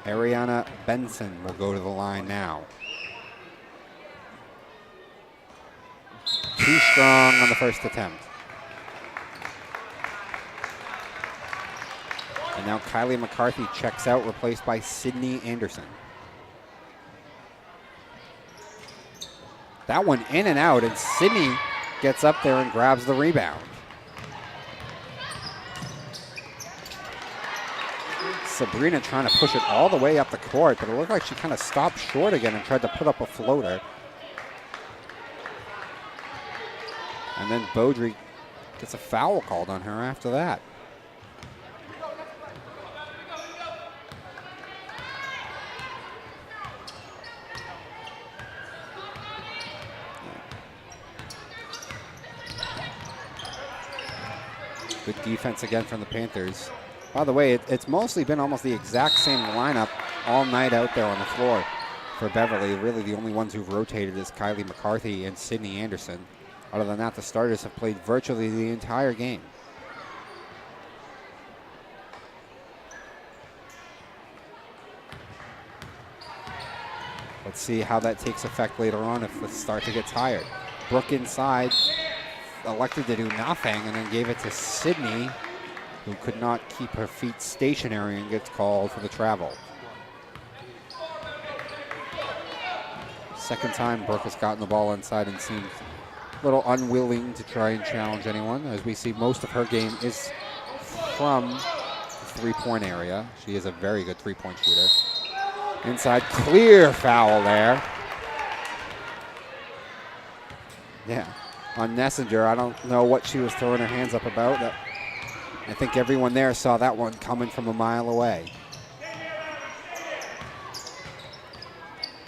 Ariana Benson will go to the line now. Too strong on the first attempt. And now Kylie McCarthy checks out, replaced by Sydney Anderson. That one in and out, and Sydney gets up there and grabs the rebound. Sabrina trying to push it all the way up the court, but it looked like she kind of stopped short again and tried to put up a floater. And then Beaudry gets a foul called on her after that. Good defense again from the Panthers. By the way, it's mostly been almost the exact same lineup all night out there on the floor for Beverly. Really the only ones who've rotated is Kylie McCarthy and Sydney Anderson. Other than that, the starters have played virtually the entire game. Let's see how that takes effect later on if the start to get tired. Brooke inside, elected to do nothing, and then gave it to Sydney, who could not keep her feet stationary and gets called for the travel. Second time Brooke has gotten the ball inside and seems a little unwilling to try and challenge anyone. As we see, most of her game is from the three-point area. She is a very good three-point shooter. Inside, clear foul there. Yeah, on Messenger, I don't know what she was throwing her hands up about. I think everyone there saw that one coming from a mile away.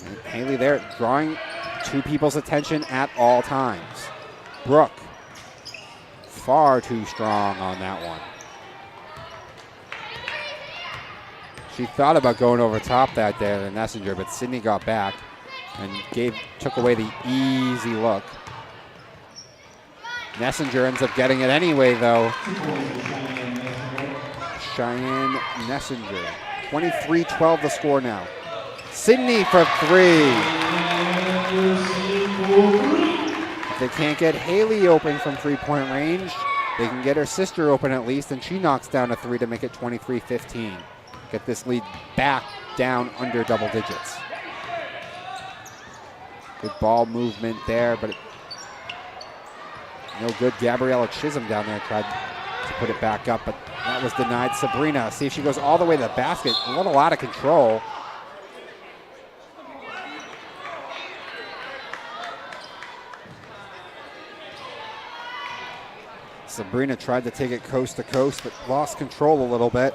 And Haley there drawing two people's attention at all times. Brooke, far too strong on that one. She thought about going over top that there in Nessinger, but Sydney got back and took away the easy look. Nessinger ends up getting it anyway, though. Cheyenne Nessinger. 23-12 the score now. Sydney for three. If they can't get Haley open from three-point range, they can get her sister open at least, and she knocks down a three to make it 23-15. Get this lead back down under double digits. Good ball movement there, but no good. Gabriella Chisholm down there tried to put it back up, but that was denied. Sabrina, see if she goes all the way to the basket. A little out of control. Sabrina tried to take it coast to coast, but lost control a little bit.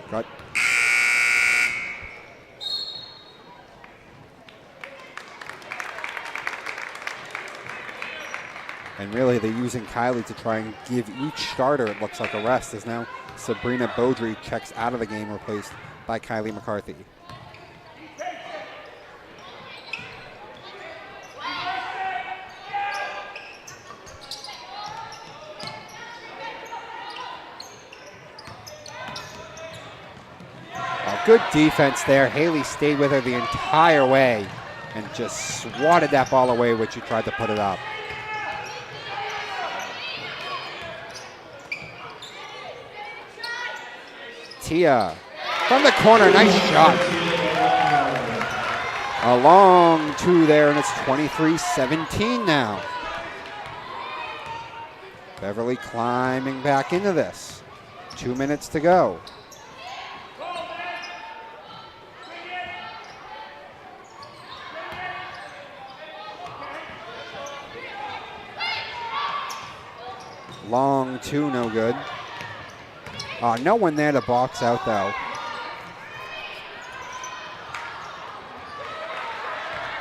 Got and really they're using Kylie to try and give each starter, it looks like, a rest, as now Sabrina Beaudry checks out of the game, replaced by Kylie McCarthy. Good defense there. Haley stayed with her the entire way and just swatted that ball away when she tried to put it up. Tia from the corner, nice shot. A long two there, and it's 23-17 now. Beverly climbing back into this. 2 minutes to go. Long two, no good. No one there to box out, though.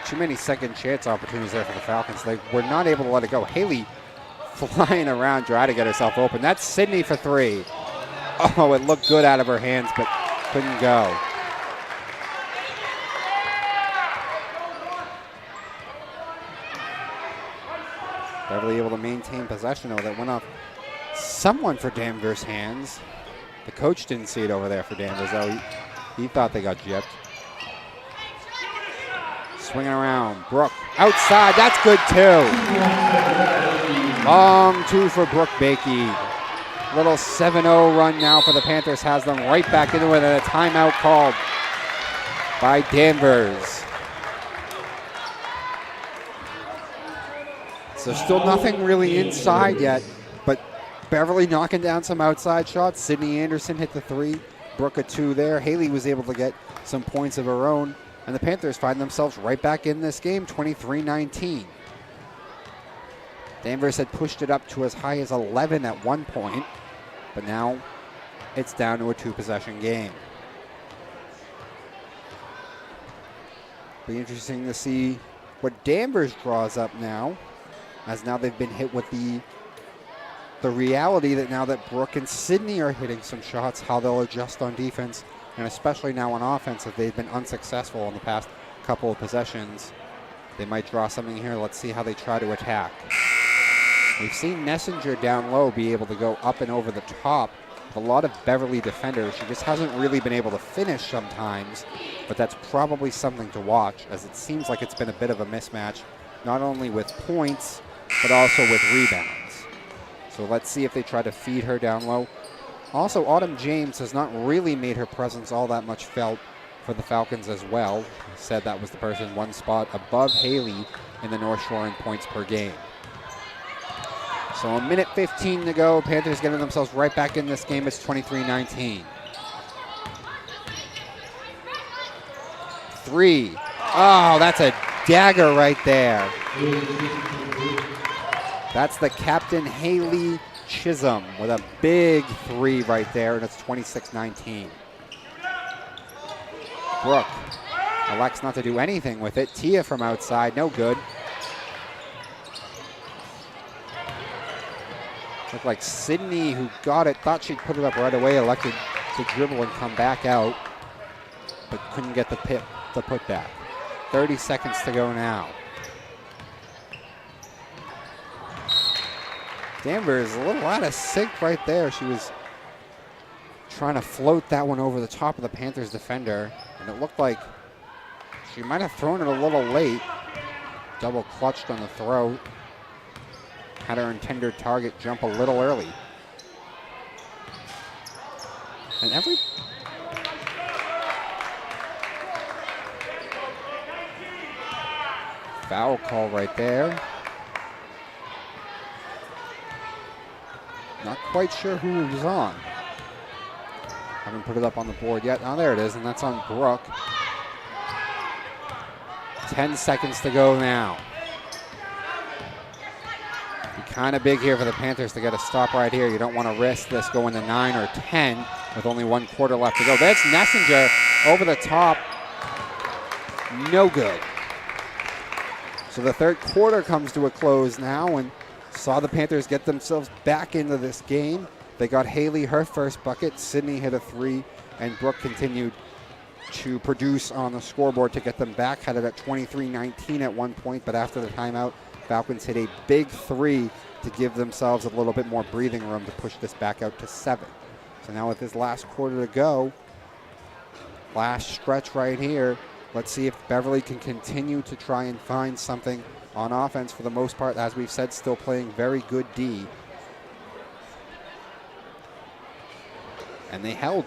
Too many second chance opportunities there for the Falcons. They were not able to let it go. Haley flying around, trying to get herself open. That's Sydney for three. Oh, it looked good out of her hands, but couldn't go. Beverly able to maintain possession, though. That went off someone for Danvers' hands. The coach didn't see it over there for Danvers, though. He thought they got gypped. Swinging around. Brooke outside. That's good, too. Long two for Brooke Bakey. Little 7-0 run now for the Panthers has them right back into it, and a timeout called by Danvers. So still nothing really inside yet, but Beverly knocking down some outside shots. Sydney Anderson hit the three. Brooke a two there. Haley was able to get some points of her own, and the Panthers find themselves right back in this game, 23-19. Danvers had pushed it up to as high as 11 at one point, but now it's down to a two-possession game. Be interesting to see what Danvers draws up now, as now they've been hit with the reality that now that Brooke and Sydney are hitting some shots, how they'll adjust on defense, and especially now on offense, if they've been unsuccessful in the past couple of possessions. They might draw something here. Let's see how they try to attack. We've seen Nessinger down low be able to go up and over the top with a lot of Beverly defenders. She just hasn't really been able to finish sometimes, but that's probably something to watch, as it seems like it's been a bit of a mismatch, not only with points, but also with rebounds. So let's see if they try to feed her down low. Also, Autumn James has not really made her presence all that much felt for the Falcons as well. Said that was the person one spot above Haley in the North Shore in points per game. So a minute 15 to go. Panthers getting themselves right back in this game. It's 23-19. Three. Oh, that's a dagger right there. That's the captain, Haley Chisholm, with a big three right there, and it's 26-19. Brooke elects not to do anything with it. Tia from outside, no good. Looked like Sydney, who got it, thought she'd put it up right away, elected to dribble and come back out, but couldn't get the putback. 30 seconds to go now. Danvers a little out of sync right there. She was trying to float that one over the top of the Panthers defender, and it looked like she might have thrown it a little late. Double clutched on the throw. Had her intended target jump a little early. And every foul call right there. Not quite sure who it was on. Haven't put it up on the board yet. Oh, there it is, and that's on Brooke. 10 seconds to go now. Be kind of big here for the Panthers to get a stop right here. You don't want to risk this going to 9 or 10 with only 1 quarter left to go. That's Nessinger over the top. No good. So the third quarter comes to a close now, and saw the Panthers get themselves back into this game. They got Haley her first bucket. Sydney hit a 3, and Brooke continued to produce on the scoreboard to get them back. Had it at 23-19 at one point, but after the timeout, Falcons hit a big 3 to give themselves a little bit more breathing room to push this back out to 7. So now with this last quarter to go, last stretch right here, let's see if Beverly can continue to try and find something on offense. For the most part, as we've said, still playing very good D. And they held.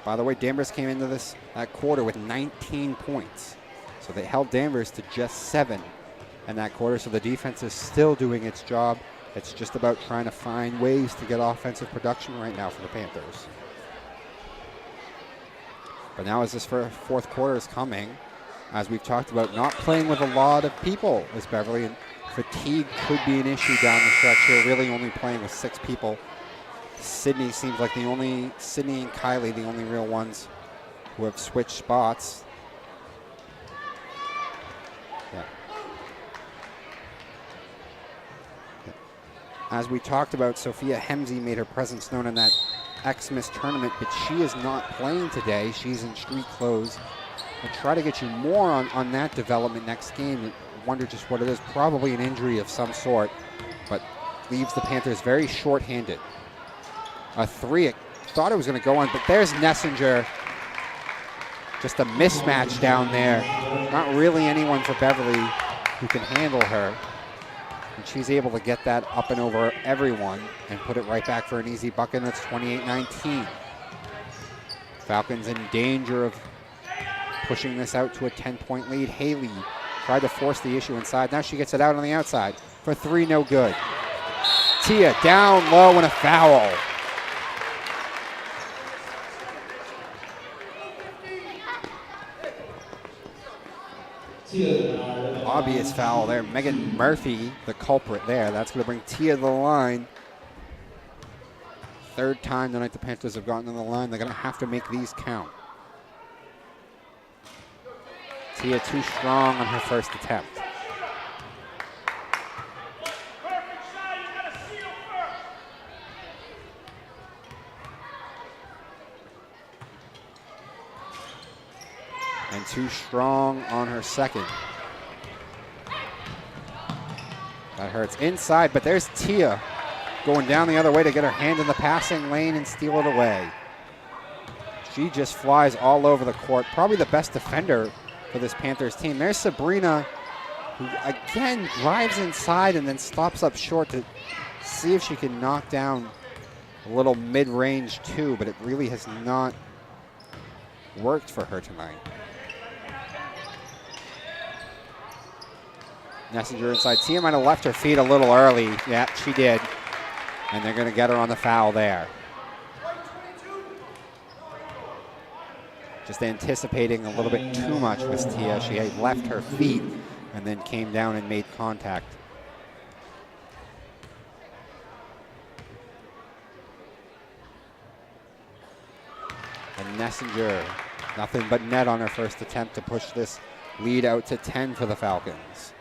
By the way, Danvers came into that quarter with 19 points. So they held Danvers to just 7 in that quarter. So the defense is still doing its job. It's just about trying to find ways to get offensive production right now for the Panthers. But now as this fourth quarter is coming, as we've talked about, not playing with a lot of people is Beverly, and fatigue could be an issue down the stretch here, really only playing with 6 people. Sydney seems like Sydney and Kylie, the only real ones who have switched spots. Yeah. As we talked about, Sophia Hemsey made her presence known in that Xmas tournament, but she is not playing today. She's in street clothes. We'll try to get you more on that development next game. Wonder just what it is. Probably an injury of some sort, but leaves the Panthers very short-handed. A 3, I thought it was going to go on, but there's Nessinger. Just a mismatch down there. Not really anyone for Beverly who can handle her. And she's able to get that up and over everyone and put it right back for an easy bucket, and it's 28-19. Falcons in danger of pushing this out to a 10-point lead. Haley tried to force the issue inside. Now she gets it out on the outside for 3, no good. Tia down low and a foul. Obvious foul there. Megan Murphy, the culprit there. That's going to bring Tia to the line. Third time tonight the Panthers have gotten to the line. They're going to have to make these count. Tia too strong on her first attempt. And too strong on her second. That hurts inside, but there's Tia going down the other way to get her hand in the passing lane and steal it away. She just flies all over the court. Probably the best defender for this Panthers team. There's Sabrina, who again drives inside and then stops up short to see if she can knock down a little mid-range too, but it really has not worked for her tonight. Nessinger inside. Tia might have left her feet a little early. Yeah, she did. And they're going to get her on the foul there. Just anticipating a little bit too much with Tia. She had left her feet and then came down and made contact. And Nessinger Nothing but net on her first attempt to push this lead out to 10 for the Falcons.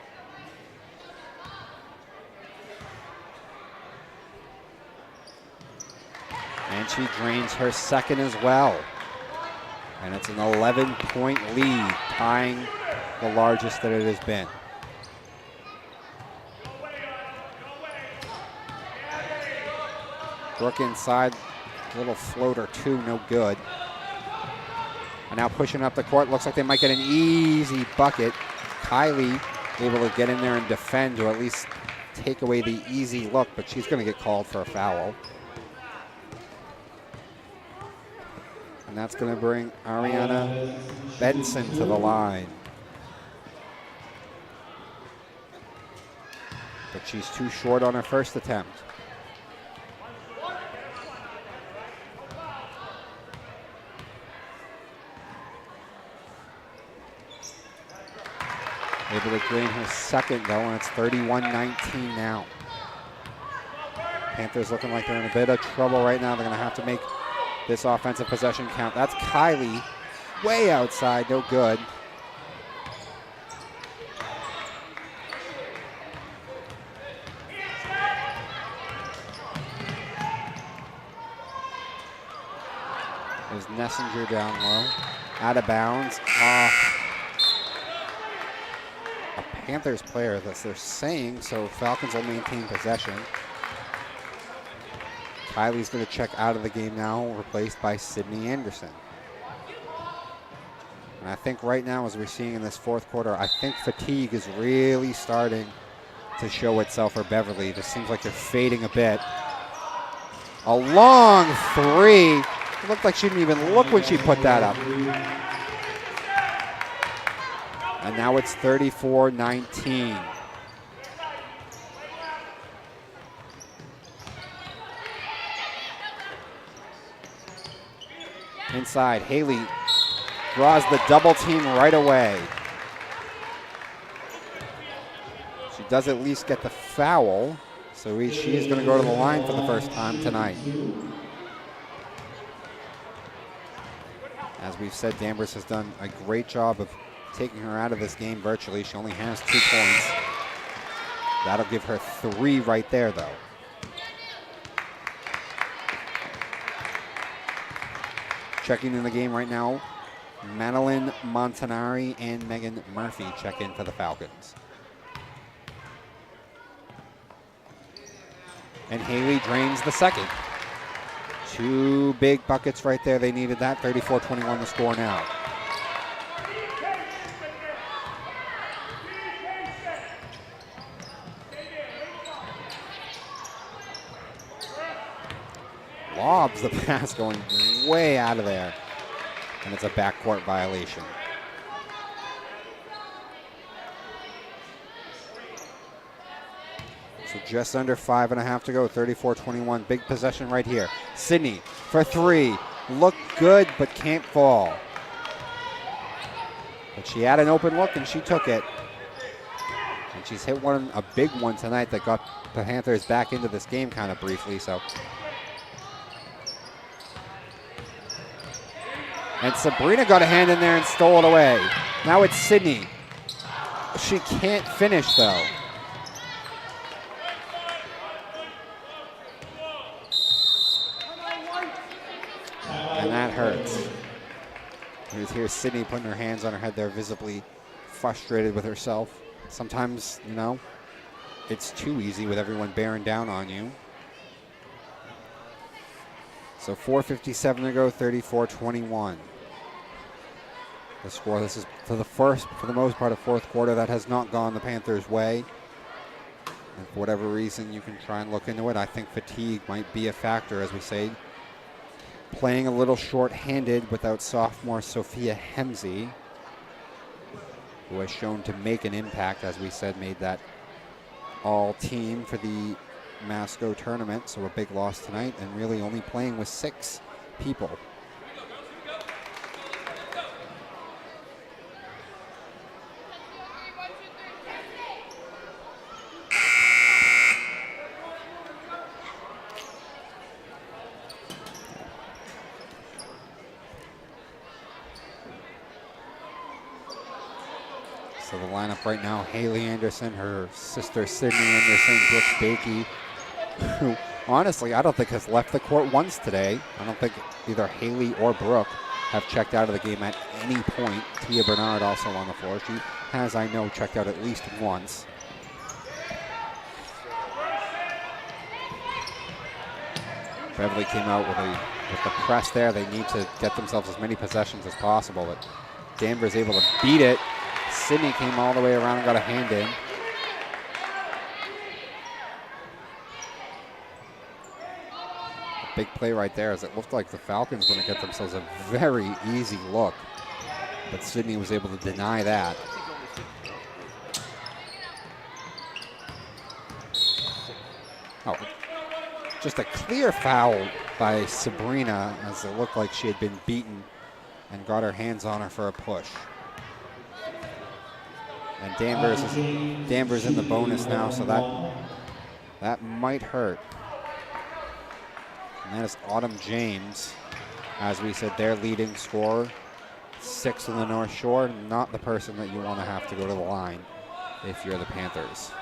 And she drains her second as well. And it's an 11-point lead, tying the largest that it has been. Brooke inside, little floater two, no good. And now pushing up the court, looks like they might get an easy bucket. Kylie able to get in there and defend, or at least take away the easy look, but she's going to get called for a foul. And that's going to bring Ariana Benson to the line. But she's too short on her first attempt. Able to drain her second, though, and it's 31-19 now. Panthers looking like they're in a bit of trouble right now. They're going to have to make this offensive possession count. That's Kylie, way outside, no good. There's Nessinger down low, out of bounds, off a Panthers player, that's they're saying, so Falcons will maintain possession. Kylie's going to check out of the game now, replaced by Sydney Anderson. And I think right now, as we're seeing in this fourth quarter, I think fatigue is really starting to show itself for Beverly. This seems like they're fading a bit. A long three. It looked like she didn't even look when she put that up. And now it's 34-19. Inside, Haley draws the double team right away. She does at least get the foul, so she is going to go to the line for the first time tonight. As we've said, Danvers has done a great job of taking her out of this game virtually. She only has 2 points. That'll give her 3 right there, though. Checking in the game right now, Madeline Montanari and Megan Murphy check in for the Falcons. And Haley drains the second. 2 big buckets right there. They needed that. 34-21 the score now. Lobs the pass, going way out of there. And it's a backcourt violation. So just under 5.5 to go, 34-21. Big possession right here. Sydney for 3. Looked good, but can't fall. But she had an open look, and she took it. And she's hit a big one tonight that got the Panthers back into this game kind of briefly. So. And Sabrina got a hand in there and stole it away. Now it's Sydney. She can't finish, though. And that hurts. Here's Sydney putting her hands on her head there, visibly frustrated with herself. Sometimes, you know, it's too easy with everyone bearing down on you. So 4:57 to go, 34-21. The score. This is for the most part, a fourth quarter that has not gone the Panthers' way. And for whatever reason, you can try and look into it. I think fatigue might be a factor, as we say. Playing a little short-handed without sophomore Sophia Hemsey, who has shown to make an impact, as we said, made that all-team for the Masco tournament, so a big loss tonight, and really only playing with 6 people. So the lineup right now, Haley Anderson, her sister Sydney Anderson, Brooke Bakey, who honestly I don't think has left the court once today. I don't think either Haley or Brooke have checked out of the game at any point. Tia Bernard also on the floor. She has, I know, checked out at least once. Beverly came out with the press there. They need to get themselves as many possessions as possible, but Danvers able to beat it. Sydney came all the way around and got a hand in. A big play right there, as it looked like the Falcons going to get themselves a very easy look, but Sydney was able to deny that. Oh, just a clear foul by Sabrina, as it looked like she had been beaten and got her hands on her for a push. And Danvers in the bonus now, so that might hurt. And that is Autumn James, as we said, their leading scorer, 6th in the North Shore, not the person that you want to have to go to the line if you're the Panthers.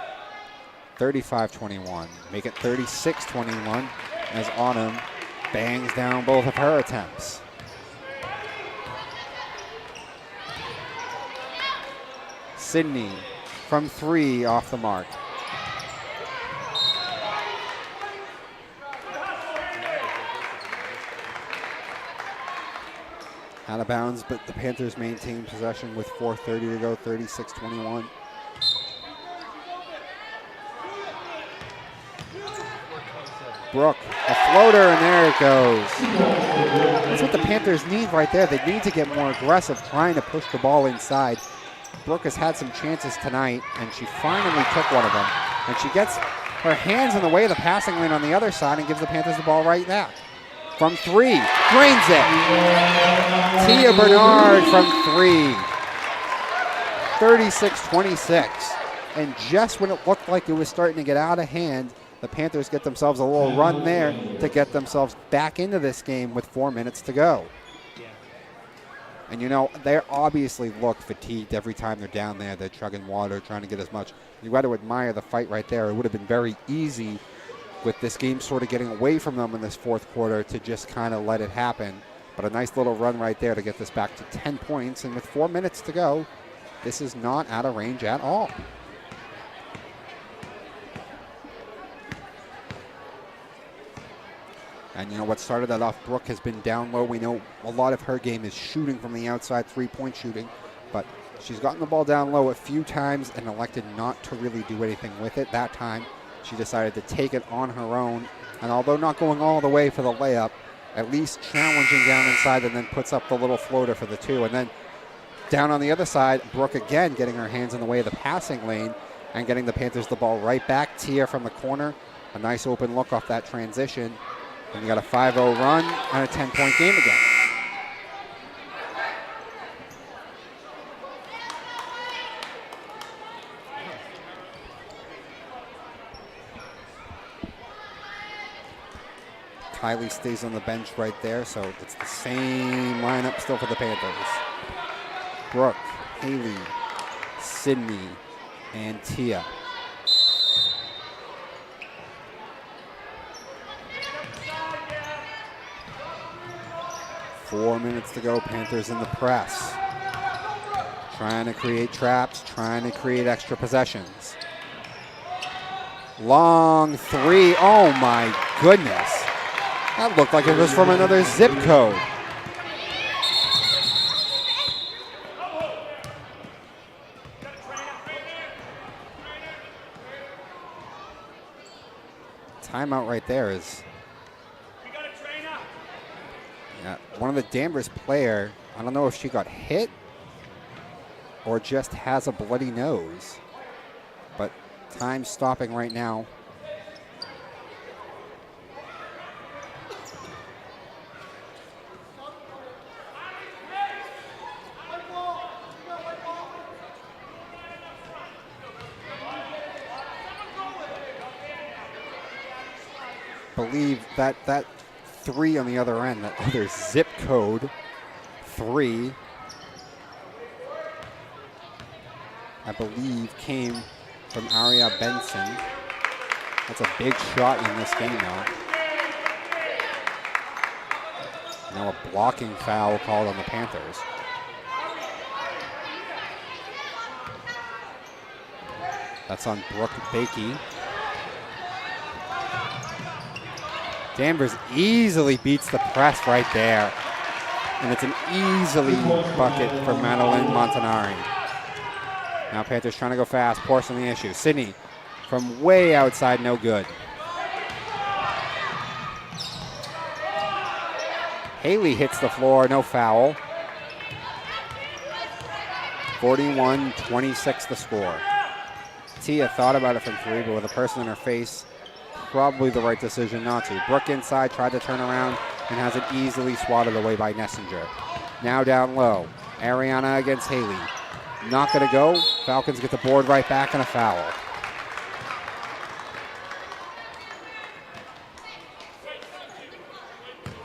35-21, make it 36-21 as Autumn bangs down both of her attempts. Sydney from 3 off the mark. Out of bounds, but the Panthers maintain possession with 4:30 to go, 36-21. Brooke, a floater, and there it goes. That's what the Panthers need right there. They need to get more aggressive, trying to push the ball inside. Brooke has had some chances tonight, and she finally took one of them. And she gets her hands in the way of the passing lane on the other side and gives the Panthers the ball right back. From 3, drains it. Tia Bernard from 3. 36-26. And just when it looked like it was starting to get out of hand, the Panthers get themselves a little run there to get themselves back into this game with 4 minutes to go. And you know, they obviously look fatigued every time they're down there. They're chugging water, trying to get as much. You got to admire the fight right there. It would have been very easy with this game sort of getting away from them in this fourth quarter to just kind of let it happen. But a nice little run right there to get this back to 10 points. And with 4 minutes to go, this is not out of range at all. And you know what started that off, Brooke has been down low. We know a lot of her game is shooting from the outside, three-point shooting, but she's gotten the ball down low a few times and elected not to really do anything with it. That time, she decided to take it on her own, and although not going all the way for the layup, at least challenging down inside, and then puts up the little floater for the 2. And then down on the other side, Brooke again getting her hands in the way of the passing lane and getting the Panthers the ball right back. Tia from the corner, a nice open look off that transition. And you got a 5-0 run and a 10-point game again. Kylie stays on the bench right there, so it's the same lineup still for the Panthers. Brooke, Haley, Sydney, and Tia. Four minutes to go, Panthers in the press. Trying to create traps, trying to create extra possessions. Long 3, oh my goodness. That looked like it was from another zip code. Timeout right there is... Yeah, one of the Danvers player, I don't know if she got hit or just has a bloody nose, but time stopping right now. Believe that 3 on the other end, that other zip code 3. I believe, came from Aria Benson. That's a big shot in this game, though. Now a blocking foul called on the Panthers. That's on Brooke Bakey. Danvers easily beats the press right there. And it's an easily bucket for Madeline Montanari. Now Panthers trying to go fast, forcing the issue. Sydney from way outside, no good. Haley hits the floor, no foul. 41-26 the score. Tia thought about it from three, but with a person in her face, probably the right decision not to. Brooke inside, tried to turn around, and has it easily swatted away by Nessinger. Now down low, Ariana against Haley. Not gonna go. Falcons get the board right back and a foul.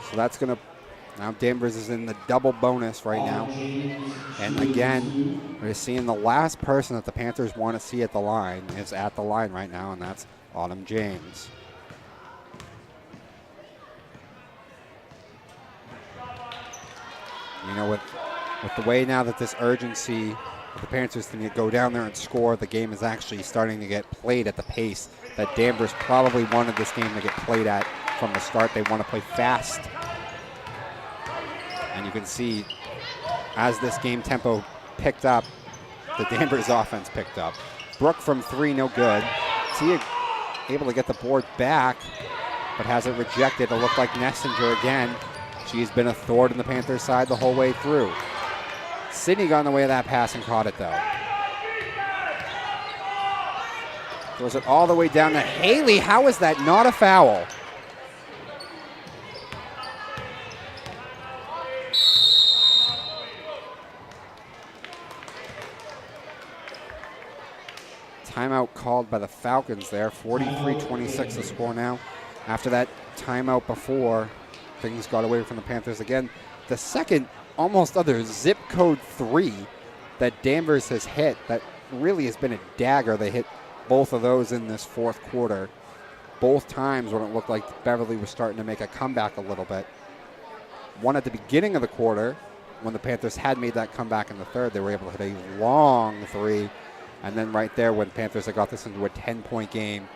So that's gonna, now Danvers is in the double bonus right now. And again, we're seeing the last person that the Panthers want to see at the line is at the line right now, and that's Autumn James. You know, with the way now that this urgency, the Panthers can go down there and score, the game is actually starting to get played at the pace that Danvers probably wanted this game to get played at from the start. They want to play fast. And you can see as this game tempo picked up, the Danvers offense picked up. Brooke from three, no good. Tia able to get the board back, but has it rejected. It looked like Nessinger again. She's been a thorn in the Panthers side the whole way through. Sydney got in the way of that pass and caught it though. Throws it all the way down to Haley. How is that not a foul? Timeout called by the Falcons there. 43-26 the score now. After that timeout before, things got away from the Panthers again. The second almost other zip code 3 that Danvers has hit that really has been a dagger. They hit both of those in this fourth quarter. Both times when it looked like Beverly was starting to make a comeback a little bit. One at the beginning of the quarter when the Panthers had made that comeback in the third. They were able to hit a long 3. And then right there when Panthers had got this into a 10-point game.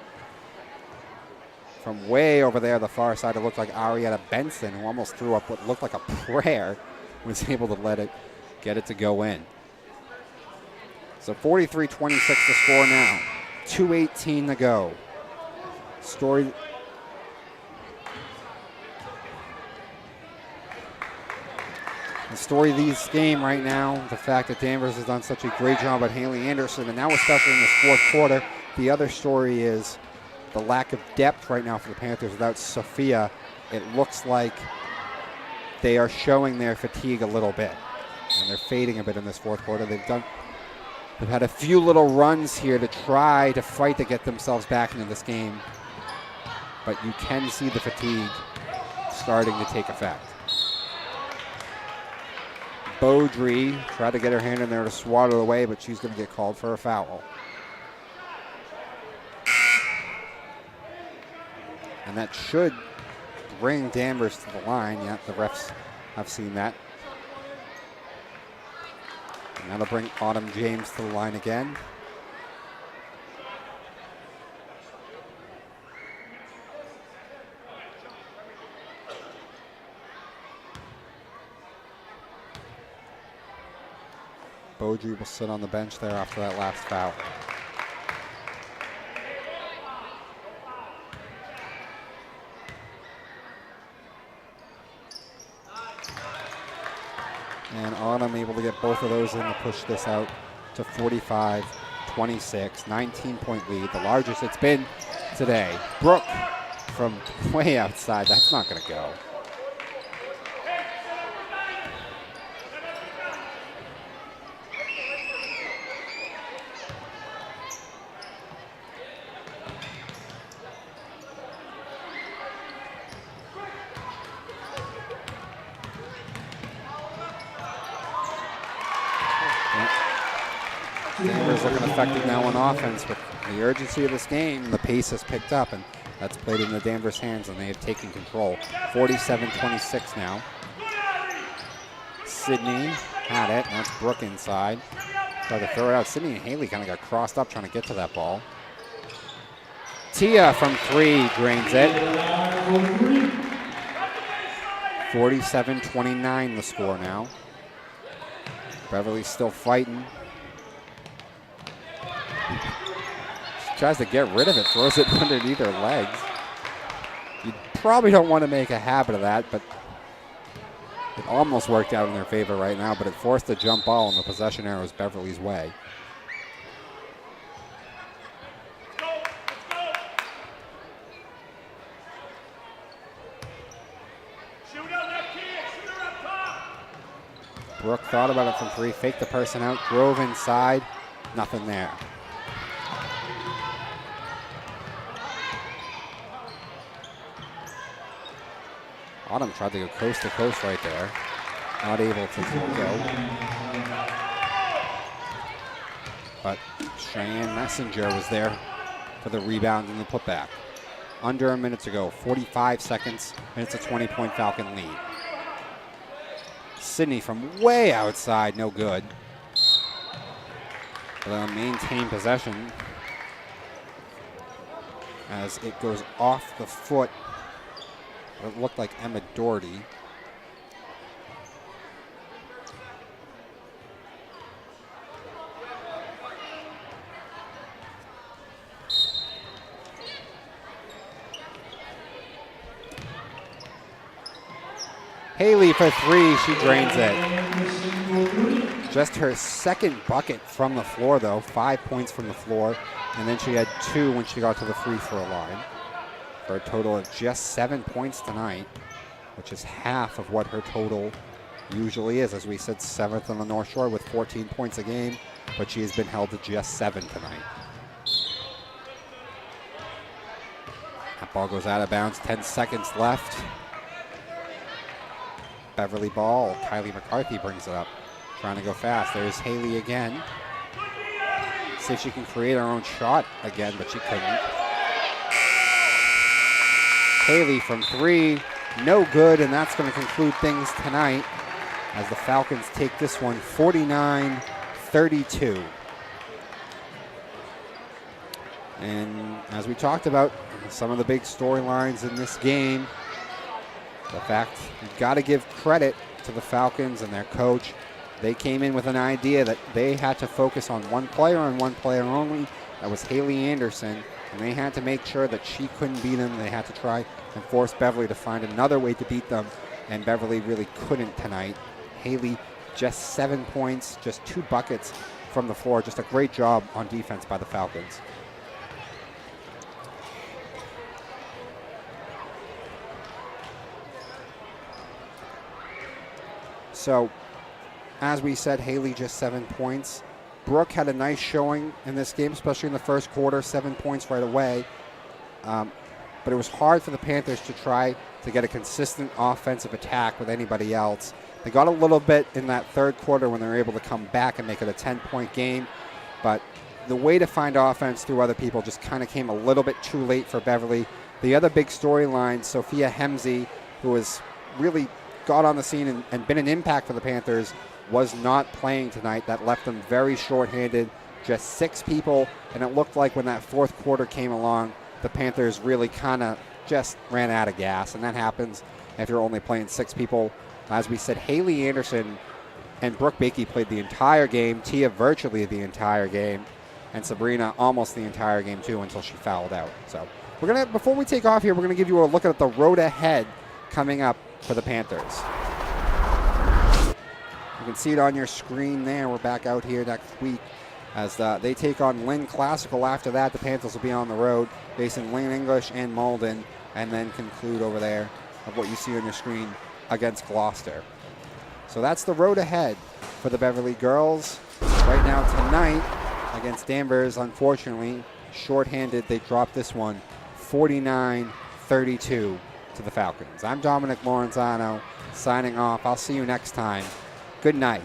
From way over there, the far side, it looked like Arietta Benson, who almost threw up what looked like a prayer, was able to get it to go in. So 43-26 the score now. 2:18 to go. The story of this game right now, the fact that Danvers has done such a great job at Haley Anderson, and now especially in this fourth quarter. The other story is the lack of depth right now for the Panthers. Without Sophia, it looks like they are showing their fatigue a little bit, and they're fading a bit in this fourth quarter. They've had a few little runs here to try to fight to get themselves back into this game, but you can see the fatigue starting to take effect. Beaudry tried to get her hand in there to swat it away, but she's going to get called for a foul. And that should bring Danvers to the line. Yeah, the refs have seen that. And that'll bring Autumn James to the line again. Beaudry will sit on the bench there after that last foul. And Autumn able to get both of those in to push this out to 45-26, 19-point lead, the largest it's been today. Brooke from way outside, that's not going to go. Danvers Panthers looking effective now on offense, but the urgency of this game, the pace has picked up, and that's played in the Danvers' hands, and they have taken control. 47-26 now. Sydney had it, and that's Brooke inside. Tried to throw it out. Sydney and Haley kind of got crossed up trying to get to that ball. Tia from 3 drains it. 47-29 the score now. Beverly's still fighting. She tries to get rid of it, throws it underneath her legs. You probably don't want to make a habit of that, but it almost worked out in their favor right now, but it forced a jump ball, and the possession arrow is Beverly's way. Brooke thought about it from 3, faked the person out, drove inside, nothing there. Autumn tried to go coast to coast right there. Not able to go. But Cheyenne Messenger was there for the rebound and the putback. Under a minute to go, 45 seconds, and it's a 20-point Falcon lead. Sydney from way outside, no good. They'll maintain possession as it goes off the foot. It looked like Emma Doherty. Haley for 3, she drains it. Just her second bucket from the floor though, 5 points from the floor, and then she had 2 when she got to the free throw line. For a total of just 7 points tonight, which is half of what her total usually is. As we said, 7th on the North Shore with 14 points a game, but she has been held to just 7 tonight. That ball goes out of bounds, 10 seconds left. Beverly ball, Kylie McCarthy brings it up, trying to go fast. There's Haley again. See if she can create her own shot again, but she couldn't. Haley from 3, no good, and that's going to conclude things tonight as the Falcons take this one 49-32. And as we talked about, some of the big storylines in this game, the fact you've got to give credit to the Falcons and their coach. They came in with an idea that they had to focus on one player and one player only. That was Haley Anderson. And they had to make sure that she couldn't beat them. They had to try and force Beverly to find another way to beat them, and Beverly really couldn't tonight. Haley, just 7 points, just 2 buckets from the floor. Just a great job on defense by the Falcons. So, as we said, Haley just 7 points. Brooke had a nice showing in this game, especially in the first quarter, 7 points right away. But it was hard for the Panthers to try to get a consistent offensive attack with anybody else. They got a little bit in that third quarter when they were able to come back and make it a 10-point game. But the way to find offense through other people just kind of came a little bit too late for Beverly. The other big storyline, Sophia Hemsey, who has really got on the scene and been an impact for the Panthers, was not playing tonight. That left them very shorthanded, just 6 people, and it looked like when that fourth quarter came along, the Panthers really kind of just ran out of gas, and that happens if you're only playing 6 people. As we said, Haley Anderson and Brooke Bakey played the entire game, Tia virtually the entire game, and Sabrina almost the entire game too until she fouled out. So we're gonna, before we take off here, we're gonna give you a look at the road ahead coming up for the Panthers. You can see it on your screen there. We're back out here next week as they take on Lynn Classical. After that, the Panthers will be on the road facing Lynn English and Malden, and then conclude over there of what you see on your screen against Gloucester. So that's the road ahead for the Beverly girls. Right now tonight against Danvers, unfortunately, shorthanded. They dropped this one 49-32 to the Falcons. I'm Dominic Lorenzano signing off. I'll see you next time. Good night.